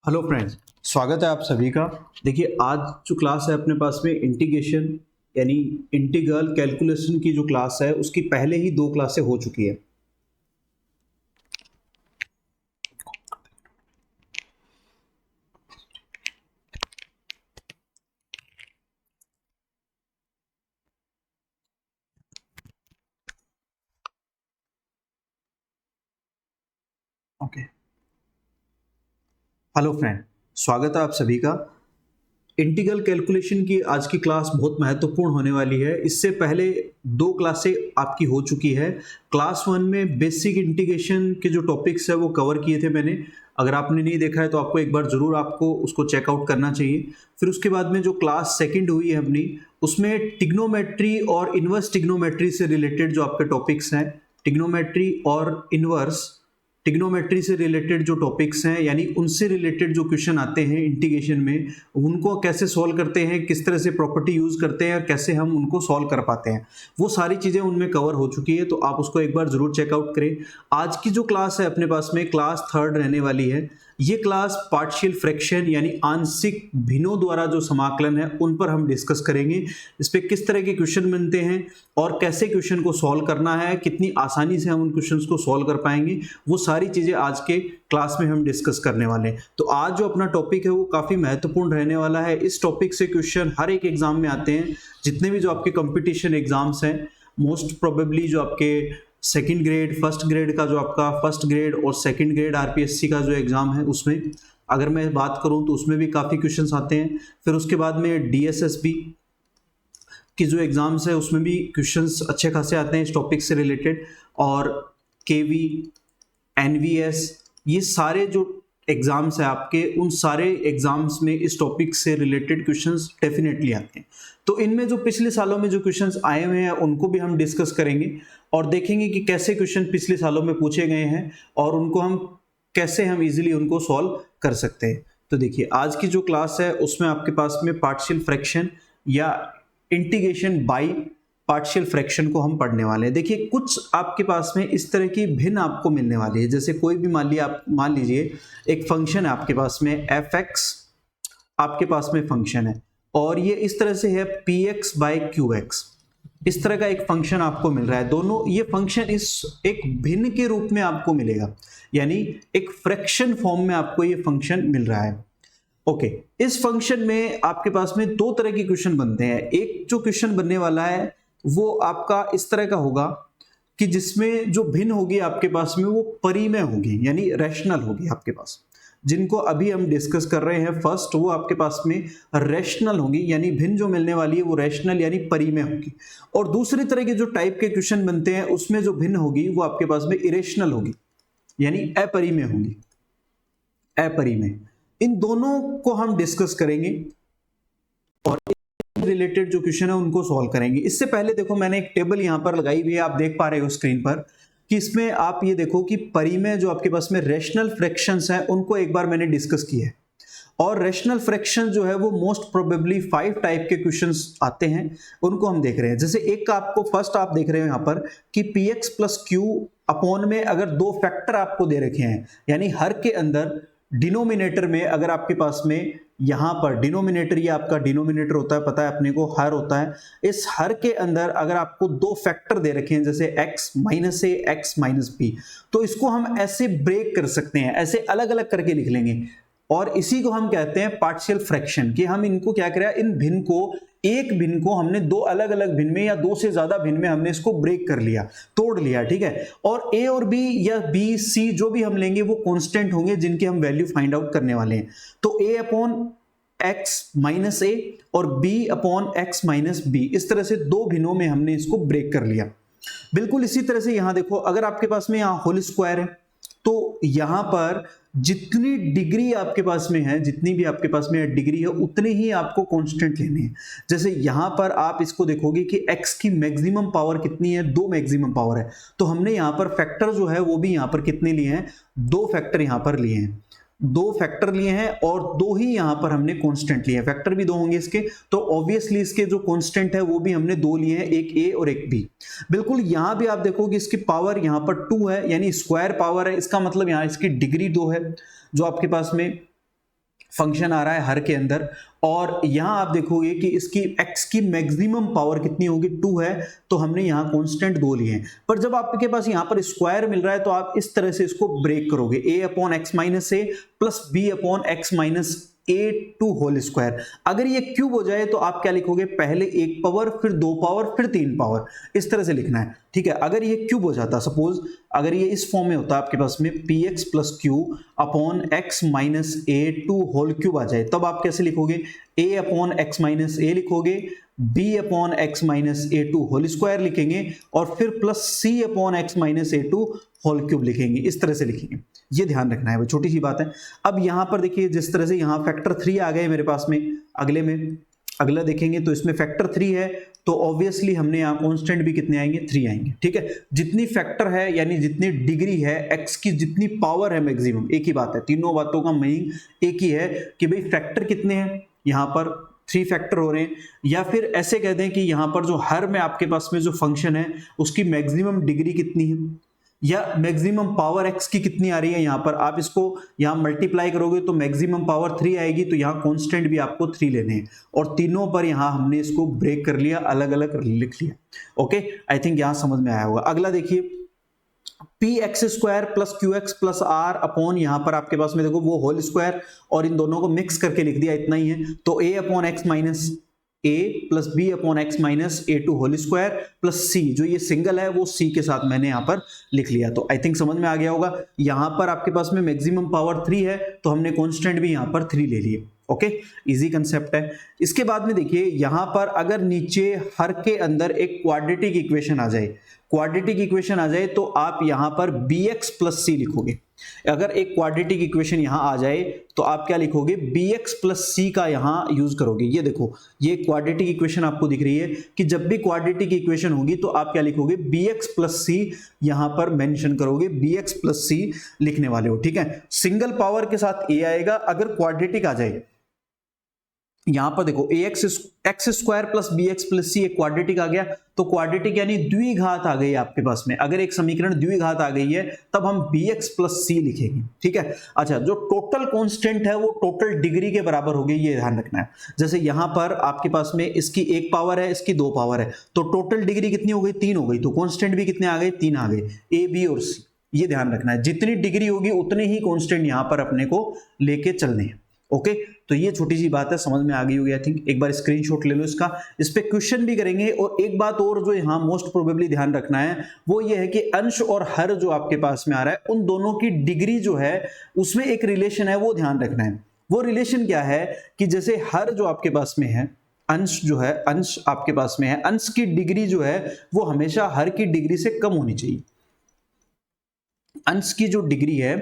Hello friends, स्वागत है आप सभी का। देखिए, आज जो क्लास है अपने पास में इंटीग्रेशन यानी इंटीग्रल कैलकुलेशन की जो क्लास है उसकी पहले ही दो क्लासें हो चुकी है। ओके, हेलो फ्रेंड, स्वागत है आप सभी का। इंटीग्रल कैलकुलेशन की आज की क्लास बहुत महत्वपूर्ण होने वाली है। इससे पहले दो क्लासें आपकी हो चुकी है। क्लास वन में बेसिक इंटीग्रेशन के जो टॉपिक्स है वो कवर किए थे मैंने। अगर आपने नहीं देखा है तो आपको एक बार ज़रूर आपको उसको चेकआउट करना चाहिए। फिर उसके बाद में जो क्लास सेकंड हुई है अपनी, उसमें टिग्नोमेट्री और इन्वर्स टिग्नोमेट्री से रिलेटेड जो आपके टॉपिक्स हैं, टिग्नोमेट्री और इन्वर्स टिग्नोमेट्री से रिलेटेड जो टॉपिक्स हैं यानी उनसे रिलेटेड जो क्वेश्चन आते हैं इंटीग्रेशन में, उनको कैसे सॉल्व करते हैं, किस तरह से प्रॉपर्टी यूज़ करते हैं और कैसे हम उनको सॉल्व कर पाते हैं, वो सारी चीज़ें उनमें कवर हो चुकी है। तो आप उसको एक बार ज़रूर चेकआउट करें। आज की जो क्लास है अपने पास में क्लास थर्ड रहने वाली है। ये क्लास पार्शियल फ्रैक्शन यानी आंशिक भिन्नों द्वारा जो समाकलन है उन पर हम डिस्कस करेंगे। इस पे किस तरह के क्वेश्चन बनते हैं और कैसे क्वेश्चन को सॉल्व करना है, कितनी आसानी से हम उन क्वेश्चंस को सॉल्व कर पाएंगे, वो सारी चीज़ें आज के क्लास में हम डिस्कस करने वाले हैं। तो आज जो अपना टॉपिक है वो काफ़ी महत्वपूर्ण रहने वाला है। इस टॉपिक से क्वेश्चन हर एक एग्जाम में आते हैं। जितने भी जो आपके कंपटीशन एग्जाम्स हैं, मोस्ट प्रोबेबली जो आपके सेकंड ग्रेड, फर्स्ट ग्रेड का जो आपका फर्स्ट ग्रेड और सेकंड ग्रेड आरपीएससी का जो एग्ज़ाम है उसमें अगर मैं बात करूं तो उसमें भी काफ़ी क्वेश्चंस आते हैं। फिर उसके बाद में डीएसएसबी की जो एग्ज़ाम्स है उसमें भी क्वेश्चंस अच्छे खासे आते हैं इस टॉपिक से रिलेटेड। और केवी, एनवीएस, ये सारे जो एग्जाम्स है आपके, उन सारे एग्जाम्स में इस टॉपिक से रिलेटेड क्वेश्चंस डेफिनेटली आते हैं। तो इनमें जो पिछले सालों में जो क्वेश्चंस आए हुए हैं उनको भी हम डिस्कस करेंगे और देखेंगे कि कैसे क्वेश्चन पिछले सालों में पूछे गए हैं और उनको हम कैसे हम इजीली उनको सॉल्व कर सकते हैं। तो देखिए, आज की जो क्लास है उसमें आपके पास में पार्शियल फ्रैक्शन या इंटीग्रेशन बाय पार्शियल फ्रैक्शन को हम पढ़ने वाले हैं। देखिए, कुछ आपके पास में इस तरह की भिन्न आपको मिलने वाली है। जैसे कोई भी मान लीजिए एक फंक्शन है आपके पास में एफ एक्स, आपके पास में फंक्शन है और ये इस तरह से है P X by Q X. इस तरह का एक फंक्शन आपको मिल रहा है। दोनों ये फंक्शन इस एक भिन्न के रूप में आपको मिलेगा, यानी एक फ्रैक्शन फॉर्म में आपको ये फंक्शन मिल रहा है। ओके, इस फंक्शन में आपके पास में दो तरह के क्वेश्चन बनते हैं। एक जो क्वेश्चन बनने वाला है वो आपका इस तरह का होगा कि जिसमें जो भिन्न होगी आपके पास में वो परिमेय होगी यानी रैशनल होगी आपके पास। जिनको अभी हम डिस्कस कर रहे हैं फर्स्ट, वो आपके पास में रैशनल होगी यानी भिन्न जो मिलने वाली है वो रैशनल यानी परिमेय होगी। और दूसरी तरह के जो टाइप के क्वेश्चन बनते हैं उसमें जो भिन्न होगी वो आपके पास में इरेशनल होगी यानी अपरिमेय होगी, अपरिमेय। इन दोनों को हम डिस्कस करेंगे और रिलेटेड जो क्वेश्चन है उनको सॉल्व करेंगे। इससे पहले देखो, मैंने एक टेबल यहां पर लगाई हुई है, आप देख पा रहे हो स्क्रीन पर कि इसमें आप ये देखो कि परिमेय जो आपके पास में रैशनल फ्रैक्शंस हैं उनको एक बार मैंने डिस्कस किया है। और रैशनल फ्रैक्शन जो है वो मोस्ट प्रोबेबली 5 टाइप के क्वेश्चंस आते हैं, उनको हम देख रहे हैं। जैसे एक का आपको फर्स्ट आप देख रहे हो यहां पर कि P x plus q upon में अगर दो फैक्टर आपको दे रखे हैं, यानी हर के अंदर डिनोमिनेटर में अगर आपके पास में यहां पर डिनोमिनेटर, ये आपका डिनोमिनेटर होता है, पता है अपने को, हर होता है। इस हर के अंदर अगर आपको दो फैक्टर दे रखे हैं जैसे x माइनस ए, x माइनस बी, तो इसको हम ऐसे ब्रेक कर सकते हैं, ऐसे अलग अलग करके लिख लेंगे और इसी को हम कहते हैं पार्शियल फ्रैक्शन। कि हम इनको क्या करें, इन भिन्न को, एक भिन्न को हमने दो अलग अलग भिन्न में या दो से ज्यादा भिन्न में हमने इसको ब्रेक कर लिया, तोड़ लिया, ठीक है। और ए और बी या बी सी जो भी हम लेंगे वो कांस्टेंट होंगे जिनकी हम वैल्यू फाइंड आउट करने वाले हैं। तो A upon x minus A और B upon x minus B, इस तरह से दो भिन्नों में हमने इसको ब्रेक कर लिया। बिल्कुल इसी तरह से यहां देखो, अगर आपके पास में यहां होल स्क्वायर है तो यहां पर जितनी डिग्री आपके पास में है, जितनी भी आपके पास में डिग्री है उतनी ही आपको कांस्टेंट लेनी है। जैसे यहां पर आप इसको देखोगे कि x की मैक्सिमम पावर कितनी है, 2 मैक्सिमम पावर है, तो हमने यहां पर फैक्टर जो है वो भी यहां पर कितने लिए हैं, 2 फैक्टर यहां पर लिए हैं, 2 फैक्टर लिए हैं और 2 ही यहां पर हमने कांस्टेंट लिए हैं। फैक्टर भी 2 होंगे इसके, तो ऑब्वियसली इसके जो कांस्टेंट है वो भी हमने 2 लिए हैं, एक ए और एक बी। बिल्कुल यहां भी आप देखोगे इसकी पावर यहां पर 2 है यानी स्क्वायर पावर है, इसका मतलब यहां इसकी डिग्री 2 है जो आपके पास में फंक्शन आ रहा है हर के अंदर, और यहां आप देखोगे कि इसकी x की मैक्सिमम पावर कितनी होगी, 2 है, तो हमने यहां कांस्टेंट 2 लिए हैं। पर जब आपके पास यहां पर स्क्वायर मिल रहा है तो आप इस तरह से इसको ब्रेक करोगे, a upon x minus A plus B upon x minus A to whole square. अगर ये क्यूब हो जाए तो आप क्या लिखोगे, पहले एक पावर, फिर 2 पावर, फिर 3 पावर, इस तरह से लिखना है, ठीक है। अगर ये क्यूब हो जाता, सपोज अगर ये इस फॉर्म में होता आपके पास में p x plus q upon x minus A to whole cube आ जाए, तब आप कैसे लिखोगे, a upon x minus a लिखोगे, b upon x minus A to whole square लिखेंगे, और फिर plus c upon x minus A to whole cube लिखेंगे, इस तरह से लिखेंगे। ये ध्यान रखना है, वो छोटी सी बात है। अब यहां पर देखिए जिस तरह से यहां फैक्टर 3 आ गए मेरे पास में, अगला देखेंगे तो इसमें फैक्टर 3 है, तो ऑब्वियसली हमने यहाँ कांस्टेंट भी कितने आएंगे, 3 आएंगे, ठीक है। जितनी फैक्टर है यानी जितनी डिग्री है, x की जितनी पावर है मैक्सिमम, एक ही बात है, तीनों बातों का मीनिंग एक ही है कि भाई फैक्टर कितने हैं, यहाँ पर 3 फैक्टर हो रहे हैं, या फिर ऐसे कह दें कि यहाँ पर जो हर में आपके पास में जो फंक्शन है उसकी मैक्सिमम डिग्री कितनी है, या मैक्सिमम पावर x की कितनी आ रही है। यहाँ पर आप इसको यहाँ मल्टीप्लाई करोगे तो मैक्सिमम पावर 3 आएगी, तो यहाँ कांस्टेंट भी आपको 3 लेने हैं, और तीनों पर यहाँ हमने इसको ब्रेक कर लिया, अलग अलग लिख लिया। ओके, आई थिंक यहाँ समझ में आया होगा। अगला देखिए, P X square plus Q X plus R upon, यहाँ पर आपके पास में देखो वो होल स्क्वायर, और इन दोनों को मिक्स करके लिख दिया, इतना ही है। तो a upon x minus a plus B upon x minus A to whole square plus c, जो ये सिंगल है वो c के साथ मैंने यहाँ पर लिख लिया। तो आई थिंक समझ में आ गया होगा। यहाँ पर आपके पास में मैक्सिमम पावर 3 है, तो हमने कांस्टेंट भी यहाँ पर 3 ले लिए। ओके, इजी कंसेप्ट है। इसके बाद में देखिए, यहाँ पर अगर नीचे हर के अंदर एक क्वाड्रेटिक इक्वेशन आ जाए, तो आप यहाँ पर bx प्लस सी लिखोगे। अगर एक क्वाड्रेटिक इक्वेशन यहाँ आ जाए तो आप क्या लिखोगे, bx प्लस सी का यहाँ यूज करोगे। ये देखो, ये क्वाड्रेटिक इक्वेशन आपको दिख रही है कि जब भी क्वाड्रेटिक इक्वेशन होगी तो आप क्या लिखोगे, bx प्लस सी यहाँ पर मेंशन करोगे, bx प्लस सी लिखने वाले हो, ठीक है। सिंगल पावर के साथ a आएगा अगर क्वाड्रेटिक आ जाए। यहां पर देखो, x square plus b x plus c, एक क्वाड्रेटिक आ गया, तो क्वाड्रेटिक यानी द्विघात आ गई आपके पास में। अगर एक समीकरण द्विघात आ गई है तब हम बी एक्स प्लस सी लिखेंगे, ठीक है। अच्छा, जो टोटल कांस्टेंट है वो टोटल डिग्री के बराबर होगी, ये ध्यान रखना है। जैसे यहां पर आपके पास में इसकी 1 पावर है, इसकी 2 पावर है, तो टोटल डिग्री कितनी हो गई, 3 हो गई, तो कांस्टेंट भी कितने आ गए, 3 आ गए, ए बी और सी। ये ध्यान रखना है, जितनी डिग्री होगी उतने ही कांस्टेंट यहां पर अपने को लेके चलने हैं। ओके, तो ये छोटी सी बात है, समझ में आ गई होगी आई थिंक। एक बार स्क्रीनशॉट ले लो इसका, इस पे क्वेश्चन भी करेंगे। और एक बात और जो यहाँ मोस्ट प्रोबेबली ध्यान रखना है वो ये है कि अंश और हर जो आपके पास में आ रहा है, उन दोनों की डिग्री जो है उसमें एक रिलेशन है, वो ध्यान रखना है। वो रिलेशन क्या है कि जैसे हर जो आपके पास में है, अंश जो है, अंश आपके पास में है, अंश की डिग्री जो है वो हमेशा हर की डिग्री से कम होनी चाहिए। अंश की जो डिग्री है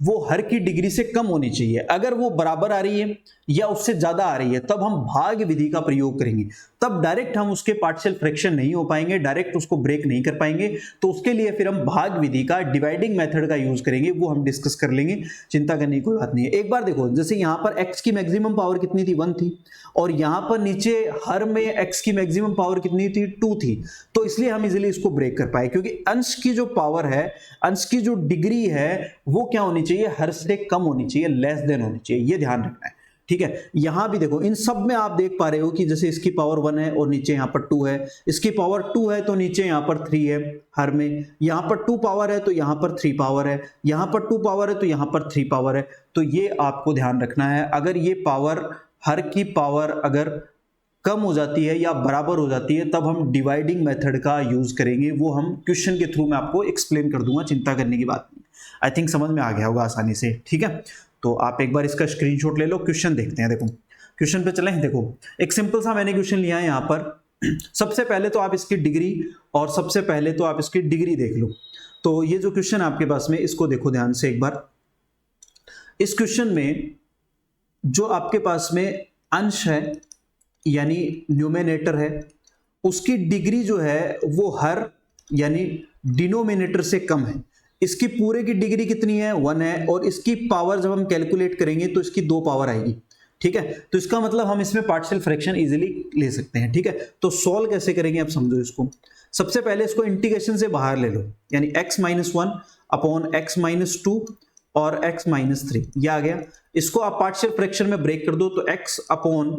वो हर की डिग्री से कम होनी चाहिए। अगर वो बराबर आ रही है या उससे ज्यादा आ रही है तब हम भाग विधि का प्रयोग करेंगे, तब डायरेक्ट हम उसके पार्शियल फ्रैक्शन नहीं हो पाएंगे, डायरेक्ट उसको ब्रेक नहीं कर पाएंगे। तो उसके लिए फिर हम भाग विधि का, डिवाइडिंग मेथड का यूज करेंगे, वो हम डिस्कस कर लेंगे, चिंता करने की कोई बात नहीं है। एक बार देखो, जैसे यहां पर x की मैक्सिमम पावर कितनी थी, 1 थी, और यहां पर नीचे हर में x की मैक्सिमम पावर कितनी थी, 2 थी। तो इसलिए हम इजिली इसको ब्रेक कर पाए, क्योंकि अंश की जो पावर है, अंश की जो डिग्री है वो क्या होनी चाहिए, हर से कम होनी चाहिए, लेस देन होनी चाहिए। ये ध्यान रखना है, ठीक है। यहां भी देखो, इन सब में आप देख पा रहे हो कि जैसे इसकी पावर 1 है और नीचे यहां पर 2 है, इसकी पावर 2 है तो नीचे यहां पर 3 है हर में, यहां पर 2 पावर है तो यहां पर 3 पावर है, यहां पर 2 पावर है तो यहां पर 3 पावर है। तो ये आपको ध्यान रखना है। अगर ये पावर, हर की पावर अगर कम हो जाती है या बराबर हो जाती है तब हम डिवाइडिंग मेथड का यूज करेंगे। वो हम क्वेश्चन के थ्रू मैं आपको एक्सप्लेन कर दूंगा, चिंता करने की बात नहीं। आई थिंक समझ में आ गया होगा आसानी से, ठीक है। तो आप एक बार इसका स्क्रीनशॉट ले लो, क्वेश्चन देखते हैं। देखो क्वेश्चन पे चलें। देखो एक सिंपल सा मैंने क्वेश्चन लिया है यहाँ पर। सबसे पहले तो आप इसकी डिग्री, और सबसे पहले तो आप इसकी डिग्री देख लो। तो ये जो क्वेश्चन आपके पास में, इसको देखो ध्यान से एक बार। इस क्वेश्चन में जो आपके पास में अंश है यानी न्यूमेरेटर है, उसकी डिग्री जो है वो हर यानी डिनोमिनेटर से कम है। इसकी पूरे की डिग्री कितनी है, 1 है, और इसकी पावर जब हम कैलकुलेट करेंगे तो इसकी 2 पावर आएगी, ठीक है। तो इसका मतलब हम इसमें पार्शियल फ्रैक्शन इजीली ले सकते हैं, ठीक है। तो सॉल्व कैसे करेंगे आप समझो इसको। सबसे पहले इसको इंटीग्रेशन से बाहर ले लो, यानी x-1 अपॉन x-2 और x माइनस 3, ये आ गया। इसको आप पार्शियल फ्रैक्शन में ब्रेक कर दो तो x upon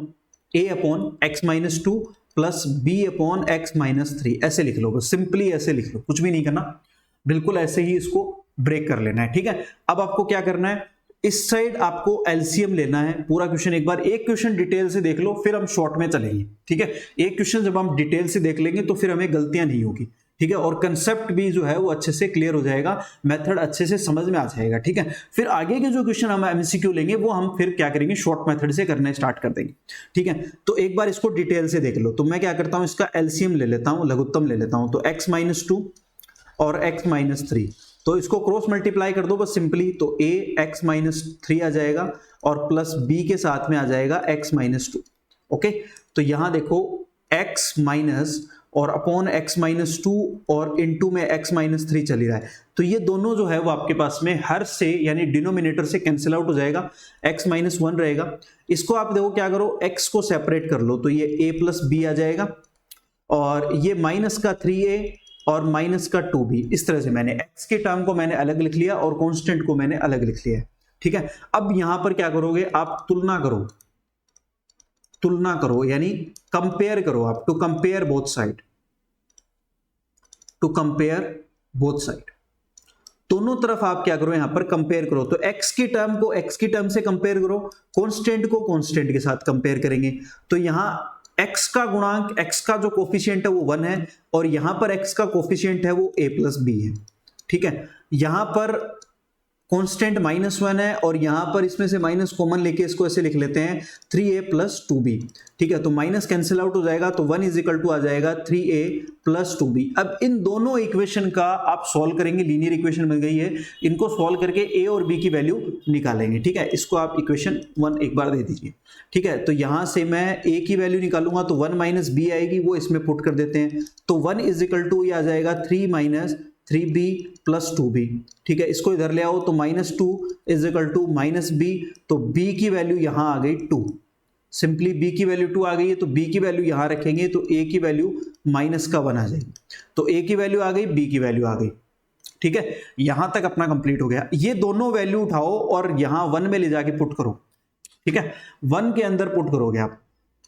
a upon x minus 2 plus b upon x minus 3, ऐसे लिख लो, बस सिंपली ऐसे लिख लो, कुछ भी नहीं करना, बिल्कुल ऐसे ही इसको ब्रेक कर लेना है। ठीक है, अब आपको क्या करना है, इस साइड आपको एलसीएम लेना है। पूरा क्वेश्चन एक बार, एक क्वेश्चन डिटेल से देख लो, फिर हम शॉर्ट में चलेंगे। ठीक है, एक क्वेश्चन जब हम डिटेल से देख लेंगे तो फिर हमें गलतियां नहीं होगी। ठीक है, और कंसेप्ट भी जो है वो अच्छे से क्लियर हो जाएगा, मेथड अच्छे से समझ में आ जाएगा। ठीक है, फिर आगे के जो क्वेश्चन हम एमसीक्यू लेंगे वो हम फिर क्या करेंगे, शॉर्ट मेथड से करना स्टार्ट कर देंगे। ठीक है, तो एक बार इसको डिटेल से देख लो। तो मैं क्या करता हूं, इसका एलसीएम ले लेता हूं, लघुत्तम ले लेता हूं। तो x माइनस 2 और x माइनस 3, तो इसको क्रॉस मल्टीप्लाई कर दो बस सिंपली, तो a x माइनस 3 आ जाएगा और प्लस b के साथ में आ जाएगा x माइनस 2। ओके, तो यहां देखो x माइनस और अपॉन x माइनस 2 और इनटू में x माइनस 3 चल रहा है, तो ये दोनों जो है वो आपके पास में हर से यानी डिनोमिनेटर से कैंसिल आउट हो जाएगा, x माइनस 1 रहेगा। इसको आप देखो क्या करो, x को सेपरेट कर लो, तो ये a प्लस b आ जाएगा और ये माइनस का 3a और माइनस का 2b। इस तरह से मैंने x के टर्म को मैंने अलग लिख लिया और कांस्टेंट को मैंने अलग लिख लिया है। ठीक है, अब यहां पर क्या करोगे, आप तुलना करो, तुलना करो यानी कंपेयर करो आप, to compare both side, to compare both side, दोनों तरफ आप क्या करो, यहां पर कंपेयर करो। तो x की टर्म को x की टर्म से कंपेयर करो, कांस्टेंट को कांस्टेंट के साथ कंपेयर करेंगे। तो यहां x का गुणांक, x का जो कोफिशिएंट है वो 1 है और यहां पर x का कोफिशिएंट है वो a प्लस b है। ठीक है, यहां पर कांस्टेंट -1 है और यहां पर इसमें से माइनस कॉमन लेके इसको ऐसे लिख लेते हैं 3a प्लस 2b। ठीक है, तो माइनस कैंसिल आउट हो जाएगा, तो 1 इज इक्वल टू आ जाएगा 3a प्लस 2b। अब इन दोनों इक्वेशन का आप सॉल्व करेंगे, लीनियर इक्वेशन बन गई है, इनको सॉल्व करके a और b की वैल्यू निकालेंगे। ठीक है, इसको आप इक्वेशन 1 एक बार दे दीजिए। ठीक है, तो यहां से मैं a की वैल्यू निकालूंगा तो 1 माइनस b आएगी, वो इसमें पुट कर देते हैं, तो 1 इज इक्वल टू ये आ जाएगा 3 माइनस 3b प्लस 2b। ठीक है, इसको इधर ले आओ तो -2 इज इक्वल टू -b, तो b की वैल्यू यहां आ गई 2, सिंपली b की वैल्यू 2 आ गई है, तो b की वैल्यू यहां रखेंगे तो a की वैल्यू माइनस का 1 आ जाएगी, तो a की वैल्यू आ गई, b की वैल्यू आ गई। ठीक है, यहां तक अपना कंप्लीट हो गया। ये दोनों वैल्यू उठाओ और यहां 1 में ले जाके पुट करो। ठीक है, 1 के अंदर पुट करोगे आप,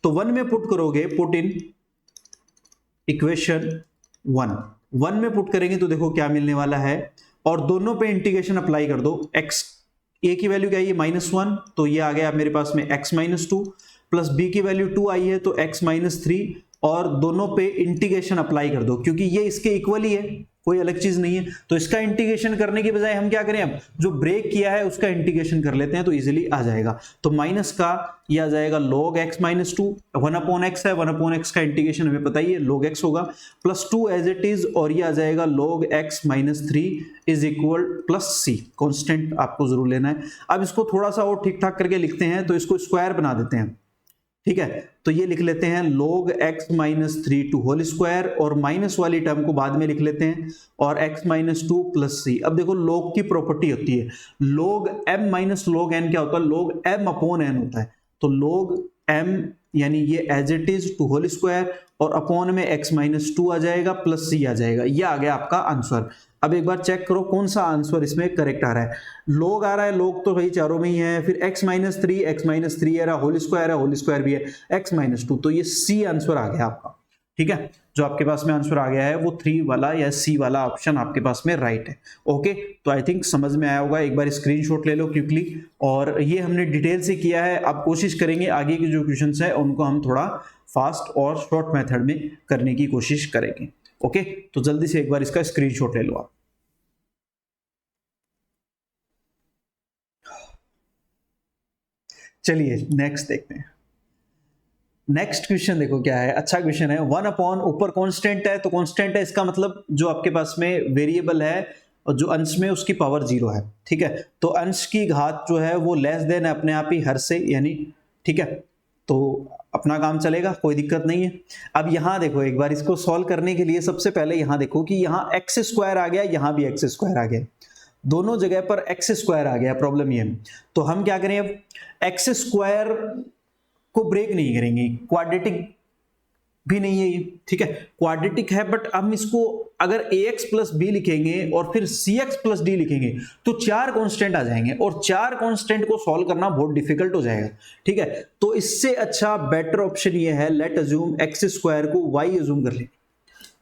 तो 1 में पुट करोगे, पुट इन इक्वेशन 1 में पुट करेंगे तो देखो क्या मिलने वाला है, और दोनों पे इंटीग्रेशन अप्लाई कर दो। x a की वैल्यू क्या है, -1, तो ये आ गया मेरे पास में x माइनस 2 प्लस b की वैल्यू 2 आई है तो x माइनस 3, और दोनों पे इंटीग्रेशन अप्लाई कर दो क्योंकि ये इसके इक्वल ही है, कोई अलग चीज नहीं है। तो इसका इंटीग्रेशन करने के बजाय हम क्या करें, अब जो ब्रेक किया है उसका इंटीग्रेशन कर लेते हैं तो इजीली आ जाएगा। तो माइनस का ये आ जाएगा log x minus 2, 1 upon x है, 1 अपॉन x का इंटीग्रेशन हमें पता ही है log x होगा, प्लस 2 एज इट इज, और ये आ जाएगा log x minus 3 is equal plus c, constant आपको जरूर लेना है। अब इसको थोड़ा सा और ठीक ठाक करके लिखते हैं, तो इसको स्क्वायर बना देते हैं। ठीक है, तो ये लिख लेते हैं log x minus 3 to whole square, और माइनस वाली टर्म को बाद में लिख लेते हैं, और x माइनस 2 प्लस c। अब देखो log की प्रॉपर्टी होती है, log m minus log n क्या होता है, log m अपॉन n होता है, तो log m यानी ये as it is to whole square और अपॉन में x माइनस 2 आ जाएगा प्लस c आ जाएगा, ये आ गया आपका आंसर। अब एक बार चेक करो कौन सा आंसर इसमें करेक्ट आ रहा है। log आ रहा है, log तो भाई चारों में ही है, फिर x माइनस 3 है, होल स्क्वायर भी है, x माइनस 2, तो ये c आंसर आ गया आपका। ठीक है, जो आपके पास में आंसर आ गया है वो 3 वाला या c वाला ऑप्शन आपके पास में राइट है। ओके, तो आई थिंक समझ में आया होगा, एक बार स्क्रीनशॉट ले लो क्विकली। और ये हमने डिटेल से किया है, अब कोशिश करेंगे आगे के जो क्वेश्चंस है उनको हम थोड़ा फास्ट और शॉर्ट मेथड में करने की कोशिश करेंगे। ओके, तो जल्दी से एक बार इसका स्क्रीनशॉट ले लो आप। चलिए नेक्स्ट देखते हैं। नेक्स्ट क्वेश्चन देखो क्या है, अच्छा क्वेश्चन है। 1 अपॉन, ऊपर कांस्टेंट है तो कांस्टेंट है, इसका मतलब जो आपके पास में वेरिएबल है और जो अंश में उसकी पावर 0 है। ठीक है, तो अंश की घात जो है वो लेस देन है अपने आप ही हर से, यानी ठीक है, तो अपना काम चलेगा, कोई दिक्कत नहीं है। अब यहां देखो एक बार इसको सॉल्व करने के लिए सबसे पहले यहां देखो कि यहां एक्स स्क्वायर आ गया, यहां भी एक्स स्क्वायर आ गया, दोनों जगह पर एक्स स्क्वायर आ गया। प्रॉब्लम ये है, तो हम क्या करें, अब एक्स स्क्वायर को ब्रेक नहीं करेंगे, क्वाड्रेटिक भी नहीं है ये, ठीक है, क्वाड्रेटिक है, बट हम इसको अगर ax प्लस बी लिखेंगे और फिर cx प्लस डी लिखेंगे तो 4 कांस्टेंट आ जाएंगे और 4 कांस्टेंट को सॉल्व करना बहुत डिफिकल्ट हो जाएगा, ठीक है। तो इससे अच्छा बेटर ऑप्शन ये है, लेट अज्यूम एक्स स्क्वायर को y अज्यूम कर लेंगे,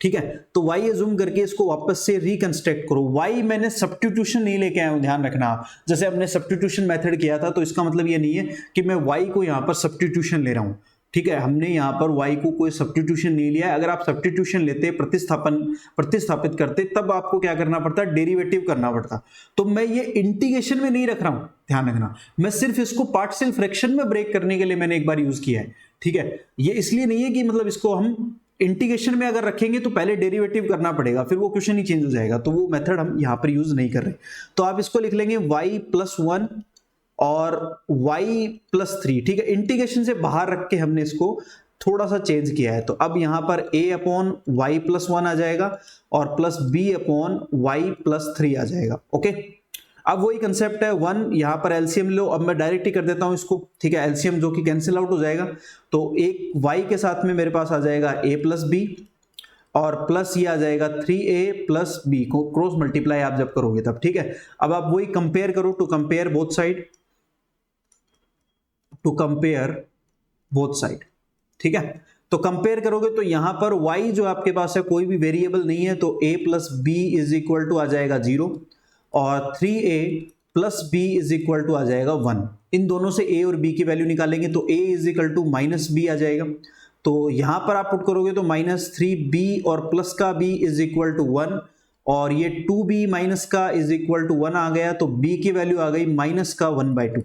ठीक है। तो y अज्यूम करके इसको वापस से रिकंस्ट्रक्ट करो। y मैंने सब्स्टिट्यूशन नहीं लेके आया हूं, ध्यान रखना आप, जैसे हमने सब्स्टिट्यूशन मेथड किया था तो इसका मतलब ये नहीं है कि मैं y को यहां पर सब्स्टिट्यूशन ले रहा हूं, ठीक है। हमने यहाँ पर y को कोई सब्स्टिट्यूशन नहीं लिया है। अगर आप सब्स्टिट्यूशन लेते, प्रतिस्थापित करते, तब आपको क्या करना पड़ता, डेरिवेटिव करना पड़ता। तो मैं ये इंटीग्रेशन में नहीं रख रहा हूं, ध्यान रखना, मैं सिर्फ इसको पार्शियल फ्रैक्शन में ब्रेक करने के लिए मैंने एक बार यूज किया है, ठीक है। ये इसलिए नहीं है कि मतलब इसको हम इंटीग्रेशन में अगर रखेंगे तो पहले डेरिवेटिव करना पड़ेगा, फिर वो क्वेश्चन ही चेंज हो जाएगा, तो वो मेथड हम यहाँ पर यूज नहीं कर रहे। तो आप इसको लिख लेंगे y प्लस 1 और y प्लस 3, ठीक है। इंटीग्रेशन से बाहर रख के हमने इसको थोड़ा सा चेंज किया है, तो अब यहां पर a अपॉन वाई प्लस 1 आ जाएगा और plus b upon Y plus 3 आ जाएगा, ओके। अब वही कंसेप्ट है, 1 यहां पर एलसीएम लो, अब मैं डायरेक्ट ही कर देता हूं इसको, ठीक है, एलसीएम जो कि कैंसिल आउट हो जाएगा, तो एक y के साथ में मेरे पास आ जाएगा a प्लस बी और प्लस ये आ जाएगा 3a प्लस बी को क्रॉस मल्टीप्लाई आप जब करोगे तब, ठीक है। अब आप वही कंपेयर करो, to compare both side, to compare both side, ठीक है। तो कंपेयर करोगे तो यहां पर y जो आपके पास है कोई भी वेरिएबल नहीं है, तो a plus B is equal to आ जाएगा 0 और 3a plus B is equal to आ जाएगा 1। इन दोनों से a और b की वैल्यू निकालेंगे तो a is equal to minus b आ जाएगा, तो यहां पर आप पुट करोगे तो माइनस 3b और प्लस का b इज इक्वल टू 1 और ये 2b माइनस का इज इक्वल टू 1 आ गया, तो b की वैल्यू आ गई माइनस का 1/2।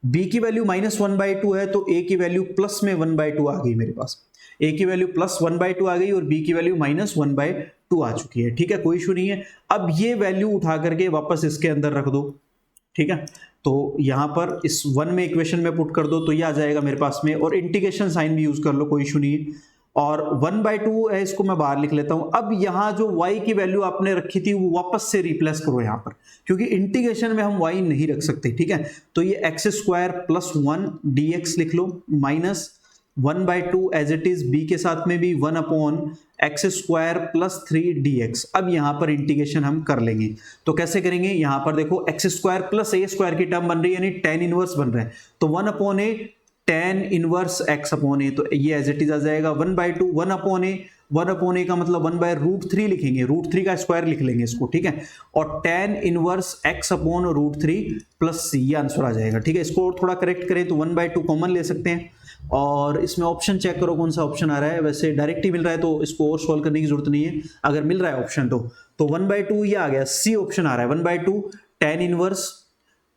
b की वैल्यू माइनस 1/2 है तो a की वैल्यू प्लस में 1/2 आ गई मेरे पास, a की वैल्यू प्लस 1/2 आ गई और b की वैल्यू माइनस 1/2 आ चुकी है, ठीक है, कोई इशू नहीं है। अब ये वैल्यू उठा करके वापस इसके अंदर रख दो, ठीक है। तो यहां पर इस 1 में इक्वेशन में पुट कर दो तो ये आ जाएगा मेरे पास में, और इंटीग्रेशन साइन भी यूज कर लो, कोई इशू नहीं है। और 1/2 है, इसको मैं बाहर लिख लेता हूं। अब यहां जो y की वैल्यू आपने रखी थी वो वापस से रिप्लेस करो यहां पर, क्योंकि इंटीग्रेशन में हम y नहीं रख सकते, ठीक है। तो ये एक्स स्क्वायर प्लस 1 dx लिख लो minus 1/2 as it is, b के साथ में भी 1 upon x square plus 3 dx। अब यहां पर इंटीग्रेशन हम कर लेंगे, तो कैसे करेंगे, यहां पर देखो x square plus a square की टर्म बन रही है, यानी tan इनवर्स बन रहा है, तो 1 upon a tan inverse x upon a, तो ये एज इट इज आ जाएगा 1/2, 1 अपॉन ए का मतलब 1/√3 लिखेंगे, √3 का स्क्वायर लिख लेंगे इसको, ठीक है। और tan inverse x upon √3 plus c, ये आंसर आ जाएगा, ठीक है। इसको और थोड़ा करेक्ट करें तो 1/2 कॉमन ले सकते हैं, और इसमें ऑप्शन चेक करो कौन सा ऑप्शन आ रहा है। वैसे डायरेक्ट ही मिल रहा है तो इसको और सॉल्व करने की जरूरत नहीं है, अगर मिल रहा है ऑप्शन तो 1/2 ये आ गया, सी ऑप्शन आ रहा है, 1/2 tan इनवर्स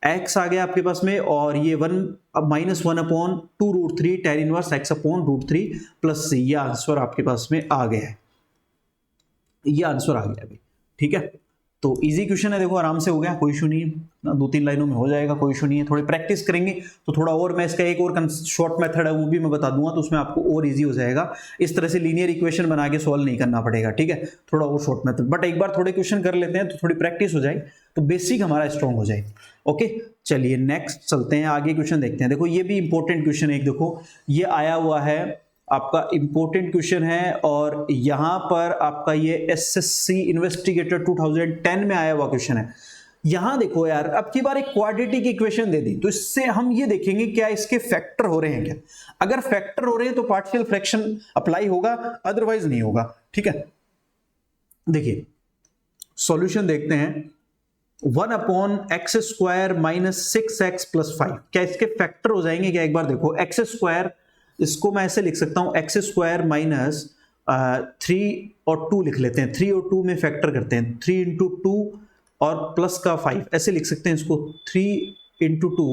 x आ गया आपके पास में, और ये 1 minus 1 upon 2√3 tan inverse x upon √3 plus c, ये आंसर आपके पास में आ गया है, ये आंसर आ गया अभी, ठीक है। तो इजी क्वेश्चन है, देखो आराम से हो गया, कोई इशू नहीं है ना, 2-3 लाइनों में हो जाएगा, कोई इशू नहीं है। थोड़ी प्रैक्टिस करेंगे तो थोड़ा और, मैं इसका एक और शॉर्ट मेथड है वो भी मैं बता दूंगा, तो उसमें आपको और इजी हो जाएगा। इस तरह से लीनियर इक्वेशन बना के सॉल्व नहीं करना पड़ेगा, ठीक है, थोड़ा और शॉर्ट मेथड, बट एक बार थोड़े क्वेश्चन कर लेते हैं तो थोड़ी प्रैक्टिस हो जाए, तो बेसिक हमारा स्ट्रॉन्ग हो जाए। ओके, चलिए नेक्स्ट चलते हैं, आगे क्वेश्चन देखते हैं। देखो ये भी इंपॉर्टेंट क्वेश्चन है, देखो ये आया हुआ है आपका, इंपॉर्टेंट क्वेश्चन है, और यहां पर आपका ये एसएससी इन्वेस्टिगेटर 2010 में आया हुआ क्वेश्चन है। यहां देखो यार, अब की बार एक क्वाड्रेटिक इक्वेशन दे दी, तो इससे हम ये देखेंगे क्या इसके फैक्टर हो रहे हैं क्या। अगर फैक्टर हो रहे हैं तो पार्शियल फ्रैक्शन अप्लाई होगा, अदरवाइज नहीं होगा, ठीक है। देखिए सॉल्यूशन देखते हैं, 1 upon x square minus 6x plus 5, क्या इसके फैक्टर हो जाएंगे क्या। एक बार देखो, एक्स स्क्वायर, इसको मैं ऐसे लिख सकता हूं, एक्स स्क्वायर माइनस 3 और 2 लिख लेते हैं, 3 और 2 में फैक्टर करते हैं, 3 इंटू 2 और प्लस का 5, ऐसे लिख सकते हैं इसको, 3 इंटू 2,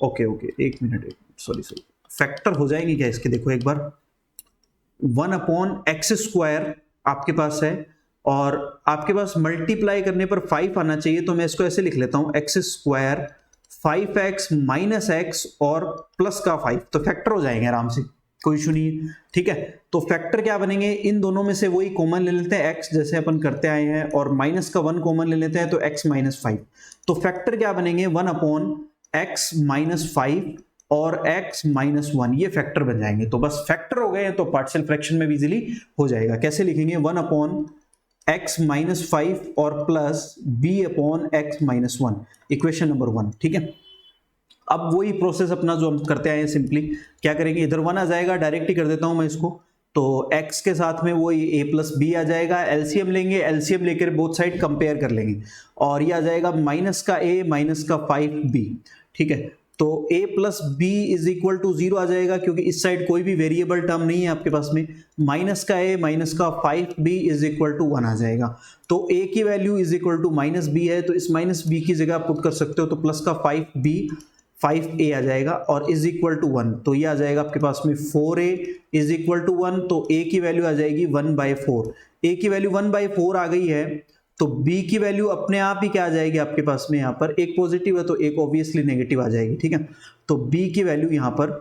ओके एक मिनट सॉरी फैक्टर हो जाएंगे क्या इसके। देखो एक बार, 1 अपॉन एक्स स्क्वायर आपके पास है, और आपके पास मल्टीप्लाई करने पर 5 आना चाहिए, तो मैं इसको ऐसे लिख लेता हूं, x square 5x minus x और प्लस का 5, तो फैक्टर हो जाएंगे आराम से, कोई इशू नहीं है, ठीक है। तो फैक्टर क्या बनेंगे, इन दोनों में से वही कॉमन ले लेते हैं, x जैसे अपन करते आए हैं, और माइनस का 1 कॉमन ले लेते हैं, तो x माइनस 5, तो फैक्टर क्या बनेंगे, 1 अपॉन एक्स माइनस 5 और x माइनस 1, ये फैक्टर बन जाएंगे। तो बस फैक्टर हो गए तो पार्शियल फ्रैक्शन में भी इजीली हो जाएगा। कैसे लिखेंगे, 1 अपॉन x माइनस 5 और plus b upon x minus 1, equation number 1। ठीक है, अब वही प्रोसेस अपना जो हम करते आए हैं, सिंपली क्या करेंगे, इधर 1 आ जाएगा, डायरेक्ट ही कर देता हूं मैं इसको। तो x के साथ में वो a प्लस बी आ जाएगा, एलसीएम लेंगे, एलसीएम लेकर बोथ साइड कंपेयर कर लेंगे और ये आ जाएगा माइनस का a माइनस का 5b। ठीक है, तो a plus B is equal to 0 आ जाएगा, क्योंकि इस साइड कोई भी वेरिएबल टर्म नहीं है आपके पास में। माइनस का a माइनस का 5b इज इक्वल टू 1 आ जाएगा। तो a की value is equal to minus B है, तो इस माइनस बी की जगह आप पुट कर सकते हो, तो प्लस का 5b 5a आ जाएगा और इज इक्वल टू 1। तो ये आ जाएगा आपके पास में 4a इज इक्वल टू 1। तो a की वैल्यू आ जाएगी 1/4। a की वैल्यू 1/4 आ गई है, तो b की वैल्यू अपने आप ही क्या आ जाएगी आपके पास में, यहाँ पर एक पॉजिटिव है तो एक ऑब्वियसली नेगेटिव आ जाएगी। ठीक है, तो b की वैल्यू यहाँ पर,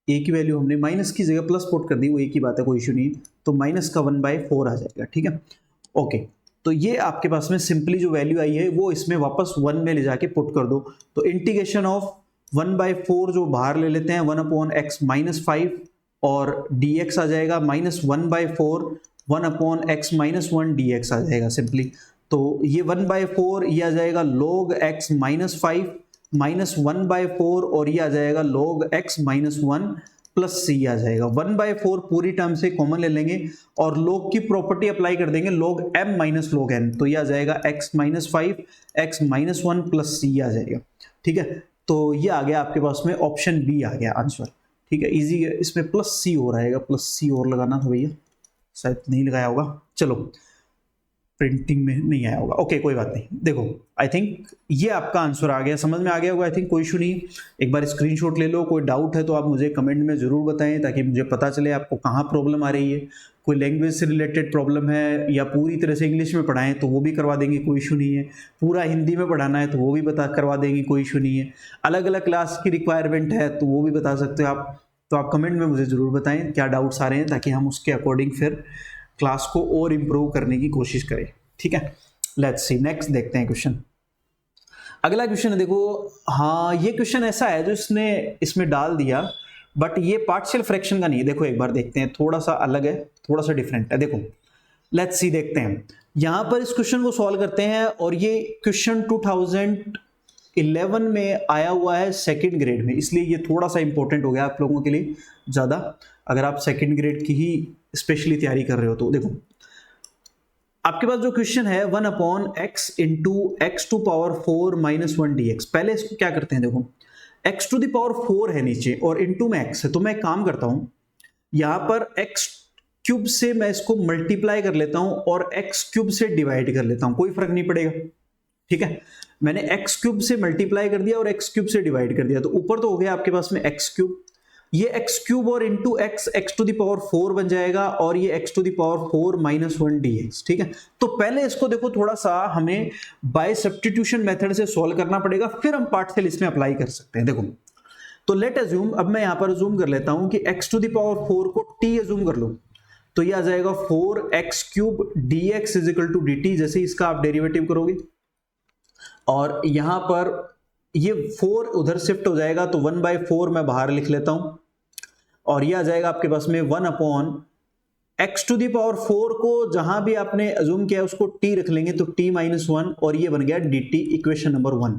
a की वैल्यू हमने माइनस की जगह प्लस पुट कर दी, वो एक ही बात है, कोई इशू नहीं है। तो माइनस का 1/4 आ जाएगा। ठीक है, ओके, तो ये आपके पास में सिंपली जो वैल्यू आई है वो इसमें वापस 1 में ले जाके पुट कर दो। तो इंटीग्रेशन ऑफ 1/4 जो बाहर ले लेते हैं, 1 अपॉन एक्स माइनस 5 और dx आ जाएगा minus 1/4 1 upon x minus 1 dx आ जाएगा सिंपली। तो ये 1/4 ये आ जाएगा log x माइनस 5 माइनस 1/4 और ये आ जाएगा log x minus 1 plus c आ जाएगा। 1/4 पूरी टर्म से कॉमन ले लेंगे और log की प्रॉपर्टी अप्लाई कर देंगे, log m minus log n, तो ये आ जाएगा x minus 5 x minus 1 plus c आ जाएगा। ठीक है, तो ये आ गया आपके पास में ऑप्शन बी आ गया आंसर। ठीक है, इजी है, इसमें प्लस सी हो रहेगा, प्लस सी और लगाना था भैया, शायद नहीं लगाया होगा, चलो प्रिंटिंग में नहीं आया होगा, ओके कोई बात नहीं। देखो आई थिंक ये आपका आंसर आ गया, समझ में आ गया होगा, आई थिंक कोई इशू नहीं। एक बार स्क्रीनशॉट ले लो, कोई डाउट है तो आप मुझे कमेंट में ज़रूर बताएं, ताकि मुझे पता चले आपको कहाँ प्रॉब्लम आ रही है। कोई लैंग्वेज से रिलेटेड प्रॉब्लम है या पूरी तरह से इंग्लिश में पढ़ाएं तो वो भी करवा देंगे, कोई इशू नहीं है। पूरा हिंदी में पढ़ाना है तो वो भी करवा देंगे, कोई इशू नहीं है। अलग अलग क्लास की रिक्वायरमेंट है तो वो भी बता सकते हो आप। तो आप कमेंट में मुझे ज़रूर बताएं क्या डाउट्स आ रहे हैं, ताकि हम उसके अकॉर्डिंग फिर क्लास को और इम्प्रूव करने की कोशिश करें। ठीक है, लेट्स सी नेक्स्ट देखते हैं क्वेश्चन। अगला क्वेश्चन है, देखो हाँ ये क्वेश्चन ऐसा है जो इसने इसमें डाल दिया, बट ये पार्शियल फ्रैक्शन का नहीं है। देखो एक बार देखते हैं, थोड़ा सा अलग है, थोड़ा सा डिफरेंट है। देखो लेट्स सी देखते हैं, यहां पर इस क्वेश्चन को सॉल्व करते हैं और ये क्वेश्चन 2011 में आया हुआ है सेकंड ग्रेड में, इसलिए ये थोड़ा सा इंपॉर्टेंट हो गया आप लोगों के लिए ज्यादा, अगर आप सेकंड ग्रेड की ही स्पेशली तैयारी कर रहे हो तो। देखो आपके पास जो क्वेश्चन है 1 upon x into x to power 4 minus 1 dx। पहले इसको क्या करते हैं, देखो x टू द पावर 4 है नीचे और इंटू में x है, तो मैं एक काम करता हूं, यहां पर x क्यूब से मैं इसको मल्टीप्लाई कर लेता हूं और x क्यूब से डिवाइड कर लेता हूं, कोई फर्क नहीं पड़ेगा। ठीक है, मैंने x क्यूब से मल्टीप्लाई कर दिया और x क्यूब से डिवाइड कर दिया, तो ऊपर तो हो गया आपके पास में x क्यूब, ये x क्यूब और into x to the power 4 बन जाएगा और ये x to the power 4 minus 1 dx। ठीक है, तो पहले इसको देखो थोड़ा सा हमें बाय सब्स्टिट्यूशन मेथड से सॉल्व करना पड़ेगा, फिर हम पार्शियल इसमें अप्लाई कर सकते हैं। देखो तो लेट अज्यूम, अब मैं यहां पर अज्यूम कर लेता हूं कि x टू द पावर 4 को t अज्यूम कर लो, तो ये आ जाएगा 4x cube dx is equal to dt, जैसे इसका आप डेरिवेटिव करोगे और यहां पर ये 4 उधर शिफ्ट हो जाएगा, तो 1/4 मैं बाहर लिख लेता हूं और ये आ जाएगा आपके पास में 1 upon x to the power 4 को जहां भी आपने अज्यूम किया उसको t रख लेंगे, तो t माइनस 1 और ये बन गया dt, equation number 1।